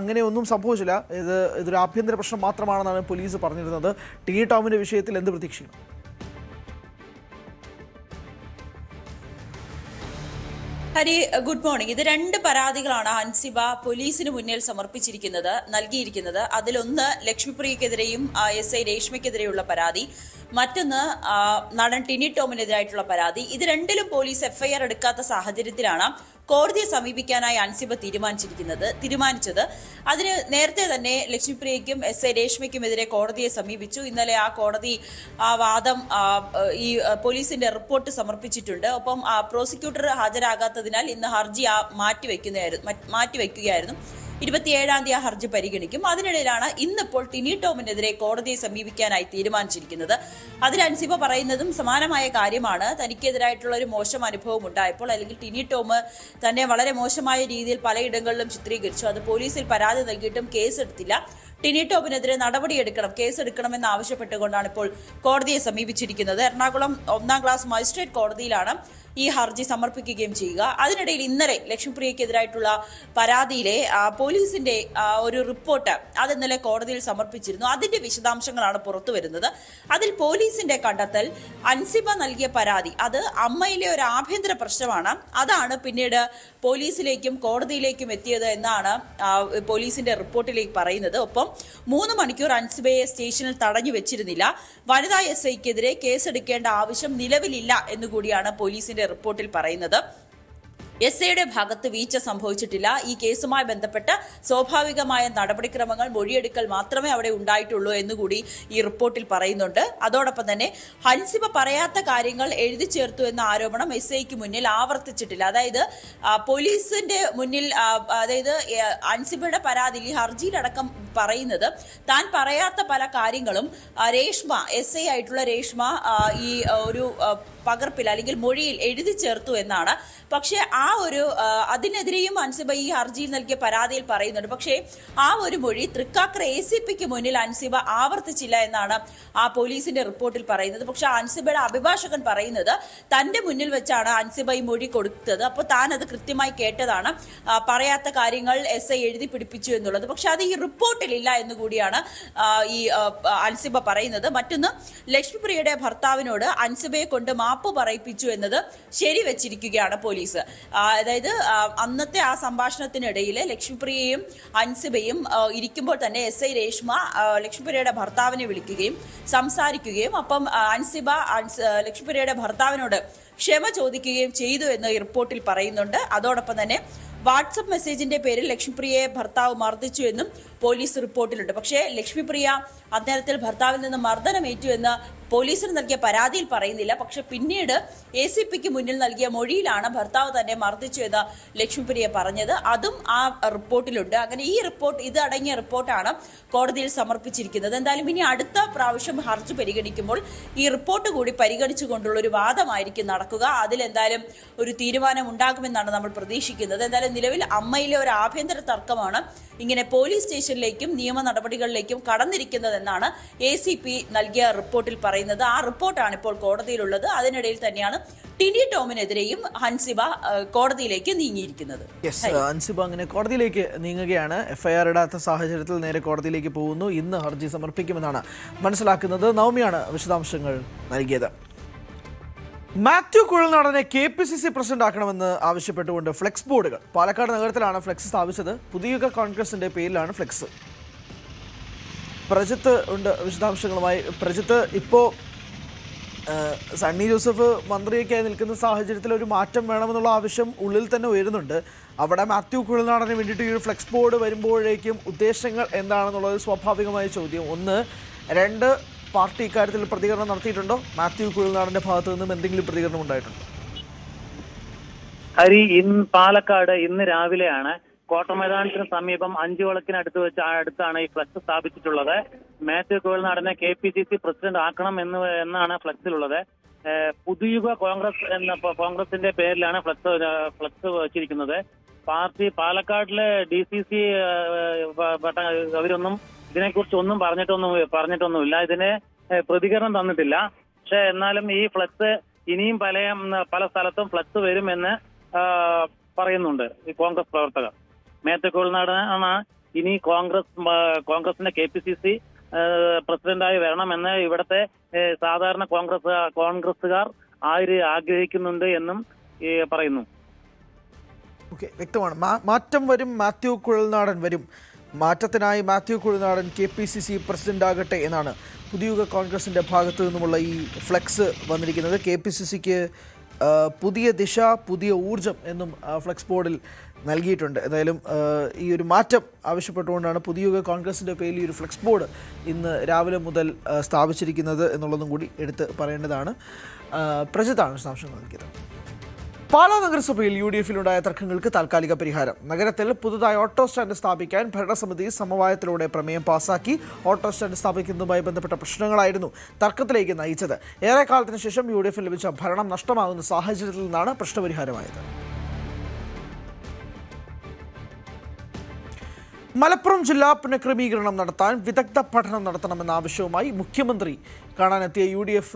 അങ്ങനെയൊന്നും സംഭവിച്ചില്ല, ഇതൊരു ആഭ്യന്തര പ്രശ്നം മാത്രമാണെന്നാണ് പോലീസ് പറഞ്ഞിരുന്നത്. ടിനി ടോമിൻ്റെ വിഷയത്തിൽ എന്ത് പ്രതീക്ഷിക്കുന്നു? Hari, good morning. ഇത് 2 പരാതികളാണ് അൻസിബ പോലീസിന് മുന്നിൽ നൽകിയിരിക്കുന്നത്. അതിലൊന്ന് ലക്ഷ്മിപ്രിയക്കെതിരെയും SI രേഷ്മയ്ക്കെതിരെയുള്ള പരാതി, മറ്റൊന്ന് നടൻ ടിനി ടോമിനെതിരായിട്ടുള്ള പരാതി. ഇത് രണ്ടിലും പോലീസ് FIR എടുക്കാത്ത സാഹചര്യത്തിലാണ് കോടതിയെ സമീപിക്കാനായി അൻസിബ തീരുമാനിച്ചത്. അതിന് നേരത്തെ തന്നെ ലക്ഷ്മിപ്രിയയ്ക്കും SI രേഷ്മയ്ക്കുമെതിരെ കോടതിയെ സമീപിച്ചു. ഇന്നലെ ആ കോടതി വാദം ഈ പോലീസിന്റെ റിപ്പോർട്ട് സമർപ്പിച്ചിട്ടുണ്ട്. ഒപ്പം പ്രോസിക്യൂട്ടർ ഹാജരാകാത്തതിനാൽ ഇന്ന് ഹർജി മാറ്റിവെക്കുകയായിരുന്നു. 27-ാം തീയതി ഹർജി പരിഗണിക്കും. അതിനിടയിലാണ് ഇന്നിപ്പോൾ ടിനി ടോമിനെതിരെ കോടതിയെ സമീപിക്കാനായി തീരുമാനിച്ചിരിക്കുന്നത്. അതിൽ അൻസിബ പറയുന്നതും സമാനമായ കാര്യമാണ്. തനിക്കെതിരായിട്ടുള്ള ഒരു മോശം അനുഭവം ഉണ്ടായപ്പോൾ, അല്ലെങ്കിൽ ടിനി ടോം തന്നെ വളരെ മോശമായ രീതിയിൽ പലയിടങ്ങളിലും ചിത്രീകരിച്ചു, അത് പോലീസിൽ പരാതി നൽകിയിട്ടും കേസെടുത്തില്ല. ടിനി ടോമിനെതിരെ നടപടിയെടുക്കണം, കേസെടുക്കണമെന്ന് ആവശ്യപ്പെട്ടുകൊണ്ടാണ് ഇപ്പോൾ കോടതിയെ സമീപിച്ചിരിക്കുന്നത്. എറണാകുളം 1ാം ക്ലാസ് മജിസ്ട്രേറ്റ് കോടതിയിലാണ് ഈ ഹർജി സമർപ്പിക്കുകയും ചെയ്യുക. അതിനിടയിൽ ഇന്നലെ ലക്ഷ്മിപ്രിയക്കെതിരായിട്ടുള്ള പരാതിയിലെ പോലീസിന്റെ ഒരു റിപ്പോർട്ട് അത് ഇന്നലെ കോടതിയിൽ സമർപ്പിച്ചിരുന്നു. അതിന്റെ വിശദാംശങ്ങളാണ് പുറത്തു വരുന്നത്. അതിൽ പോലീസിന്റെ കണ്ടെത്തൽ, അൻസിബ നൽകിയ പരാതി അത് അമ്മയിലെ ഒരു ആഭ്യന്തര പ്രശ്നമാണ്, അതാണ് പിന്നീട് പോലീസിലേക്കും കോടതിയിലേക്കും എത്തിയത് എന്നാണ് പോലീസിന്റെ റിപ്പോർട്ടിലേക്ക് പറയുന്നത്. ഒപ്പം 3 മണിക്കൂർ അൻസിബയെ സ്റ്റേഷനിൽ തടഞ്ഞു വെച്ചിരുന്നില്ല. വനിതാ SIക്കെതിരെ കേസെടുക്കേണ്ട ആവശ്യം നിലവിലില്ല എന്നുകൂടിയാണ് പോലീസിന്റെ റിപ്പോർട്ടിൽ പറയുന്നത്. SIയുടെ ഭാഗത്ത് വീഴ്ച സംഭവിച്ചിട്ടില്ല. ഈ കേസുമായി ബന്ധപ്പെട്ട് സ്വാഭാവികമായ നടപടിക്രമങ്ങൾ, മൊഴിയെടുക്കൽ മാത്രമേ അവിടെ ഉണ്ടായിട്ടുള്ളൂ എന്നുകൂടി ഈ റിപ്പോർട്ടിൽ പറയുന്നുണ്ട്. അതോടൊപ്പം തന്നെ ഹൻസിബ പറയാത്ത കാര്യങ്ങൾ എഴുതി ചേർത്തു എന്ന ആരോപണം SIക്ക് മുന്നിൽ ആവർത്തിച്ചിട്ടില്ല. അതായത് പോലീസിന്റെ മുന്നിൽ, അതായത് ഹൻസിബയുടെ പരാതിയിൽ ഈ ഹർജിയിലടക്കം പറയുന്നത് താൻ പറയാത്ത പല കാര്യങ്ങളും രേഷ്മ, SI ആയിട്ടുള്ള രേഷ്മ ഈ ഒരു പകർപ്പിൽ അല്ലെങ്കിൽ മൊഴിയിൽ എഴുതി ചേർത്തു എന്നാണ്. പക്ഷേ അതിനെതിരെയും അൻസിബ ഈ ഹർജിയിൽ നൽകിയ പരാതിയിൽ പറയുന്നുണ്ട്. പക്ഷേ ആ ഒരു മൊഴി തൃക്കാക്കര ACPക്ക് മുന്നിൽ അൻസിബ ആവർത്തിച്ചില്ല എന്നാണ് ആ പോലീസിന്റെ റിപ്പോർട്ടിൽ പറയുന്നത്. പക്ഷെ അൻസിബയുടെ അഭിഭാഷകൻ പറയുന്നത് തന്റെ മുന്നിൽ വെച്ചാണ് അൻസിബ ഈ മൊഴി കൊടുത്തത്, അപ്പോൾ താൻ അത് കൃത്യമായി കേട്ടതാണ്, പറയാത്ത കാര്യങ്ങൾ SI എഴുതി പിടിപ്പിച്ചു എന്നുള്ളത്. പക്ഷെ അത് ഈ റിപ്പോർട്ടിൽ ഇല്ല എന്നുകൂടിയാണ് ഈ അൻസിബ പറയുന്നത്. മറ്റൊന്ന്, ലക്ഷ്മിപ്രിയയുടെ ഭർത്താവിനോട് അൻസിബയെ കൊണ്ട് മാപ്പ് പറയിപ്പിച്ചു എന്നത് ശരിവെച്ചിരിക്കുകയാണ് പോലീസ്. അതായത് അന്നത്തെ ആ സംഭാഷണത്തിനിടയിൽ ലക്ഷ്മിപ്രിയയും അൻസിബയും ഇരിക്കുമ്പോൾ തന്നെ SI രേഷ്മ ലക്ഷ്മിപ്രിയയുടെ ഭർത്താവിനെ വിളിക്കുകയും സംസാരിക്കുകയും അപ്പം അൻസിബ ലക്ഷ്മിപ്രിയയുടെ ഭർത്താവിനോട് ക്ഷമ ചോദിക്കുകയും ചെയ്തു എന്ന് ഈ റിപ്പോർട്ടിൽ പറയുന്നുണ്ട്. അതോടൊപ്പം തന്നെ വാട്സപ്പ് മെസ്സേജിന്റെ പേരിൽ ലക്ഷ്മിപ്രിയയെ ഭർത്താവ് മർദ്ദിച്ചു എന്നും പോലീസ് റിപ്പോർട്ടിലുണ്ട്. പക്ഷേ ലക്ഷ്മിപ്രിയ അന്നേരത്തിൽ ഭർത്താവിൽ നിന്ന് മർദ്ദനമേറ്റു എന്ന് പോലീസിന് നൽകിയ പരാതിയിൽ പറയുന്നില്ല. പക്ഷെ പിന്നീട് ACPക്ക് മുന്നിൽ നൽകിയ മൊഴിയിലാണ് ഭർത്താവ് തന്നെ മർദ്ദിച്ചു എന്ന് ലക്ഷ്മിപ്രിയ പറഞ്ഞത്. അതും ആ റിപ്പോർട്ടിലുണ്ട്. അങ്ങനെ ഈ റിപ്പോർട്ട്, ഇത് അടങ്ങിയ റിപ്പോർട്ടാണ് കോടതിയിൽ സമർപ്പിച്ചിരിക്കുന്നത്. എന്തായാലും ഇനി അടുത്ത പ്രാവശ്യം ഹർജി പരിഗണിക്കുമ്പോൾ ഈ റിപ്പോർട്ട് കൂടി പരിഗണിച്ചുകൊണ്ടുള്ള ഒരു വാദമായിരിക്കും നടക്കുക. അതിലെന്തായാലും ഒരു തീരുമാനം ഉണ്ടാകുമെന്നാണ് നമ്മൾ പ്രതീക്ഷിക്കുന്നത്. എന്തായാലും നിലവിൽ അമ്മയിലെ ഒരു ആഭ്യന്തര തർക്കമാണ് ഇങ്ങനെ പോലീസ് സ്റ്റേഷനിലേക്കും നിയമ നടപടികളിലേക്കും കടന്നിരിക്കുന്നതെന്നാണ് ACP നൽകിയ റിപ്പോർട്ടിൽ പറയുന്നത്. ആ റിപ്പോർട്ടാണ് ഇപ്പോൾ കോടതിയിലുള്ളത്. അതിനിടയിൽ തന്നെയാണ് ടിനി ടോമിനെതിരെയും ഹൻസിബ കോടതിയിലേക്ക് നീങ്ങിയിരിക്കുന്നത്. ഹൻസിബ അങ്ങനെ കോടതിയിലേക്ക് നീങ്ങുകയാണ്. FIR ഇടാത്ത സാഹചര്യത്തിൽ നേരെ കോടതിയിലേക്ക് പോകുന്നു. ഇന്ന് ഹർജി സമർപ്പിക്കുമെന്നാണ് മനസ്സിലാക്കുന്നത്. നവമിയാണ് വിശദാംശങ്ങൾ നൽകിയത്. മാത്യു കുഴൽനാടനെ KPCC പ്രസിഡന്റ് ആക്കണമെന്ന് ആവശ്യപ്പെട്ടുകൊണ്ട് ഫ്ലെക്സ് ബോർഡുകൾ പാലക്കാട് നഗരത്തിലാണ് ഫ്ലെക്സ് സ്ഥാപിച്ചത്. പുതിയ കോൺഗ്രസിന്റെ പേരിലാണ് ഫ്ലെക്സ്. പ്രജിത്ത് ഉണ്ട് വിശദാംശങ്ങളുമായി. പ്രജിത്ത്, ഇപ്പോൾ സണ്ണി ജോസഫ് മന്ത്രിയൊക്കെയായി നിൽക്കുന്ന സാഹചര്യത്തിൽ ഒരു മാറ്റം വേണമെന്നുള്ള ആവശ്യം ഉള്ളിൽ തന്നെ ഉയരുന്നുണ്ട്. അവിടെ മാത്യു കുഴൽനാടന് വേണ്ടിയിട്ട് ഈ ഒരു ഫ്ലെക്സ് ബോർഡ് വരുമ്പോഴേക്കും ഉദ്ദേശങ്ങൾ എന്താണെന്നുള്ളത് സ്വാഭാവികമായ ചോദ്യം. ഒന്ന്. രണ്ട്, പാർട്ടി ഇക്കാര്യത്തിൽ പ്രതികരണം നടത്തിയിട്ടുണ്ടോ? മാത്യു കുഴൽനാടന്റെ ഭാഗത്തു നിന്നും എന്തെങ്കിലും പ്രതികരണം ഉണ്ടായിട്ടുണ്ടോ? ഹരി, പാലക്കാട് ഇന്ന് രാവിലെയാണ് കോട്ടമൈതാനത്തിന് സമീപം 5 വിളക്കിന് അടുത്താണ് ഈ ഫ്ലക്സ് സ്ഥാപിച്ചിട്ടുള്ളത്. മാത്യു കുഴൽനാടനെ KPCC പ്രസിഡന്റ് ആക്കണം എന്നാണ് ഫ്ലക്സിലുള്ളത്. പുതുയുഗ കോൺഗ്രസിന്റെ പേരിലാണ് ഫ്ലക്സ് വച്ചിരിക്കുന്നത്. പാർട്ടി പാലക്കാടിലെ DCC അവരൊന്നും ഇതിനെക്കുറിച്ച് ഒന്നും പറഞ്ഞിട്ടൊന്നുമില്ല. ഇതിന് പ്രതികരണം തന്നിട്ടില്ല. പക്ഷെ എന്നാലും ഈ ഫ്ലക്സ് ഇനിയും പല സ്ഥലത്തും ഫ്ലക്സ് വരുമെന്ന് പറയുന്നുണ്ട് ഈ കോൺഗ്രസ് പ്രവർത്തകർ. മാത്യു കുഴൽനാടനാണ് ഇനി കോൺഗ്രസിന്റെ KPCC പ്രസിഡന്റായി വരണമെന്ന് ഇവിടുത്തെ സാധാരണ കോൺഗ്രസുകാർ ആഗ്രഹിക്കുന്നുണ്ട് എന്നും പറയുന്നു. ഓക്കെ, വ്യക്തമാണ്. മാറ്റം വരും, മാത്യു കുഴൽനാടൻ വരും. മാറ്റത്തിനായി മാത്യു കുഴൽനാടൻ KPCC പ്രസിഡന്റ് ആകട്ടെ എന്നാണ് പുതിയുഗ കോൺഗ്രസിന്റെ ഭാഗത്തു നിന്നുമുള്ള ഈ ഫ്ലെക്സ് വന്നിരിക്കുന്നത്. KPCCക്ക് പുതിയ ദിശ, പുതിയ ഊർജം എന്നും ഫ്ലെക്സ് ബോർഡിൽ നൽകിയിട്ടുണ്ട്. എന്തായാലും ഈ ഒരു മാറ്റം ആവശ്യപ്പെട്ടുകൊണ്ടാണ് പുതിയുഗ കോൺഗ്രസിൻ്റെ പേരിൽ ഈ ഒരു ഫ്ലെക്സ് ബോർഡ് ഇന്ന് രാവിലെ മുതൽ സ്ഥാപിച്ചിരിക്കുന്നത് എന്നുള്ളതും കൂടി എടുത്ത് പറയേണ്ടതാണ്. പ്രജിത്താണ് വിശദാംശങ്ങൾ നൽകിയത്. പാലാ നഗരസഭയിൽ UDFിലുണ്ടായ തർക്കങ്ങൾക്ക് താൽക്കാലിക പരിഹാരം. നഗരത്തിൽ പുതുതായി ഓട്ടോ സ്റ്റാൻഡ് സ്ഥാപിക്കാൻ ഭരണസമിതി സമവായത്തിലൂടെ പ്രമേയം പാസാക്കി. ഓട്ടോ സ്റ്റാൻഡ് സ്ഥാപിക്കുന്നതുമായി ബന്ധപ്പെട്ട പ്രശ്നങ്ങളായിരുന്നു തർക്കത്തിലേക്ക് നയിച്ചത്. ഏറെക്കാലത്തിന് ശേഷം UDFിന് ലഭിച്ച ഭരണം നഷ്ടമാകുന്ന സാഹചര്യത്തിൽ നിന്നാണ് പ്രശ്നപരിഹാരമായത്. മലപ്പുറം ജില്ലാ പുനഃക്രമീകരണം നടത്താൻ വിദഗ്ധ പഠനം നടത്തണമെന്ന ആവശ്യവുമായി മുഖ്യമന്ത്രി കാണാനെത്തിയ UDF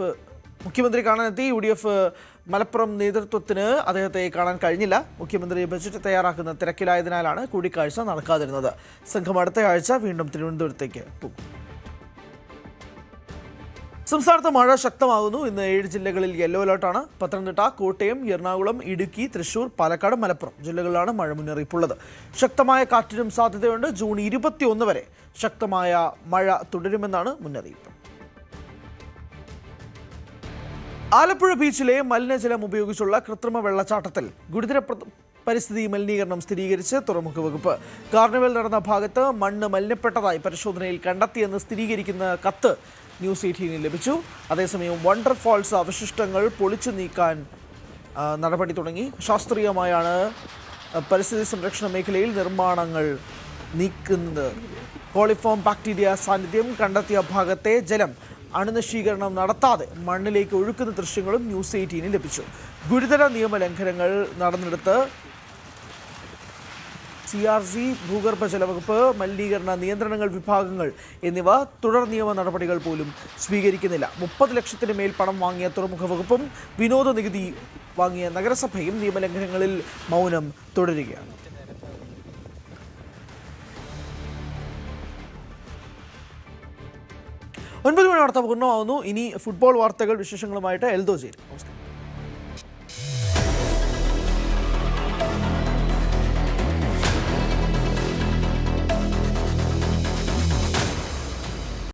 മലപ്പുറം നേതൃത്വത്തിന് അദ്ദേഹത്തെ കാണാൻ കഴിഞ്ഞില്ല. മുഖ്യമന്ത്രി ബജറ്റ് തയ്യാറാക്കുന്ന തിരക്കിലായതിനാലാണ് കൂടിക്കാഴ്ച നടക്കാതിരുന്നത്. സംഘം അടുത്തയാഴ്ച വീണ്ടും തിരുവനന്തപുരത്തേക്ക് പോകും. സംസ്ഥാനത്ത് മഴ ശക്തമാകുന്നു. ഇന്ന് 7 ജില്ലകളിൽ യെല്ലോ അലർട്ടാണ്. പത്തനംതിട്ട, കോട്ടയം, എറണാകുളം, ഇടുക്കി, തൃശൂർ, പാലക്കാട്, മലപ്പുറം ജില്ലകളിലാണ് മഴ മുന്നറിയിപ്പുള്ളത്. ശക്തമായ കാറ്റിനും സാധ്യതയുണ്ട്. ജൂൺ 21 വരെ ശക്തമായ മഴ തുടരുമെന്നാണ് മുന്നറിയിപ്പ്. ആലപ്പുഴ ബീച്ചിലെ മലിനജലം ഉപയോഗിച്ചുള്ള കൃത്രിമ വെള്ളച്ചാട്ടത്തിൽ ഗുരുതര പരിസ്ഥിതി മലിനീകരണം സ്ഥിരീകരിച്ച് തുറമുഖ വകുപ്പ്. കാർണിവൽ നടന്ന ഭാഗത്ത് മണ്ണ് മലിനപ്പെട്ടതായി പരിശോധനയിൽ കണ്ടെത്തിയെന്ന് സ്ഥിരീകരിക്കുന്ന കത്ത് ന്യൂസ് 18 ലഭിച്ചു. അതേസമയം വണ്ടർ ഫോൾസ് അവശിഷ്ടങ്ങൾ പൊളിച്ചു നീക്കാൻ നടപടി തുടങ്ങി. ശാസ്ത്രീയമായാണ് പരിസ്ഥിതി സംരക്ഷണ മേഖലയിൽ നിർമ്മാണങ്ങൾ നീക്കുന്നത്. കോളിഫോം ബാക്ടീരിയ സാന്നിധ്യം കണ്ടെത്തിയ ഭാഗത്തെ ജലം അണുനശീകരണം നടത്താതെ മണ്ണിലേക്ക് ഒഴുക്കുന്ന ദൃശ്യങ്ങളും ന്യൂസ് 18 ലഭിച്ചു. ഗുരുതര നിയമലംഘനങ്ങൾ നടന്നെടുത്ത് CRZ, ഭൂഗർഭജല വകുപ്പ്, മലിനീകരണ നിയന്ത്രണങ്ങൾ വിഭാഗങ്ങൾ എന്നിവ തുടർ നിയമ നടപടികൾ പോലും സ്വീകരിക്കുന്നില്ല. 30 ലക്ഷത്തിന് മേൽ പണം വാങ്ങിയ തുറമുഖ വകുപ്പും വിനോദ നികുതി വാങ്ങിയ നഗരസഭയും നിയമലംഘനങ്ങളിൽ മൗനം തുടരുകയാണ്. 9 മണി വാർത്ത പൂർണ്ണമാവുന്നു. ഇനി ഫുട്ബോൾ വാർത്തകൾ വിശേഷങ്ങളുമായിട്ട് എൽദോ ചേരും.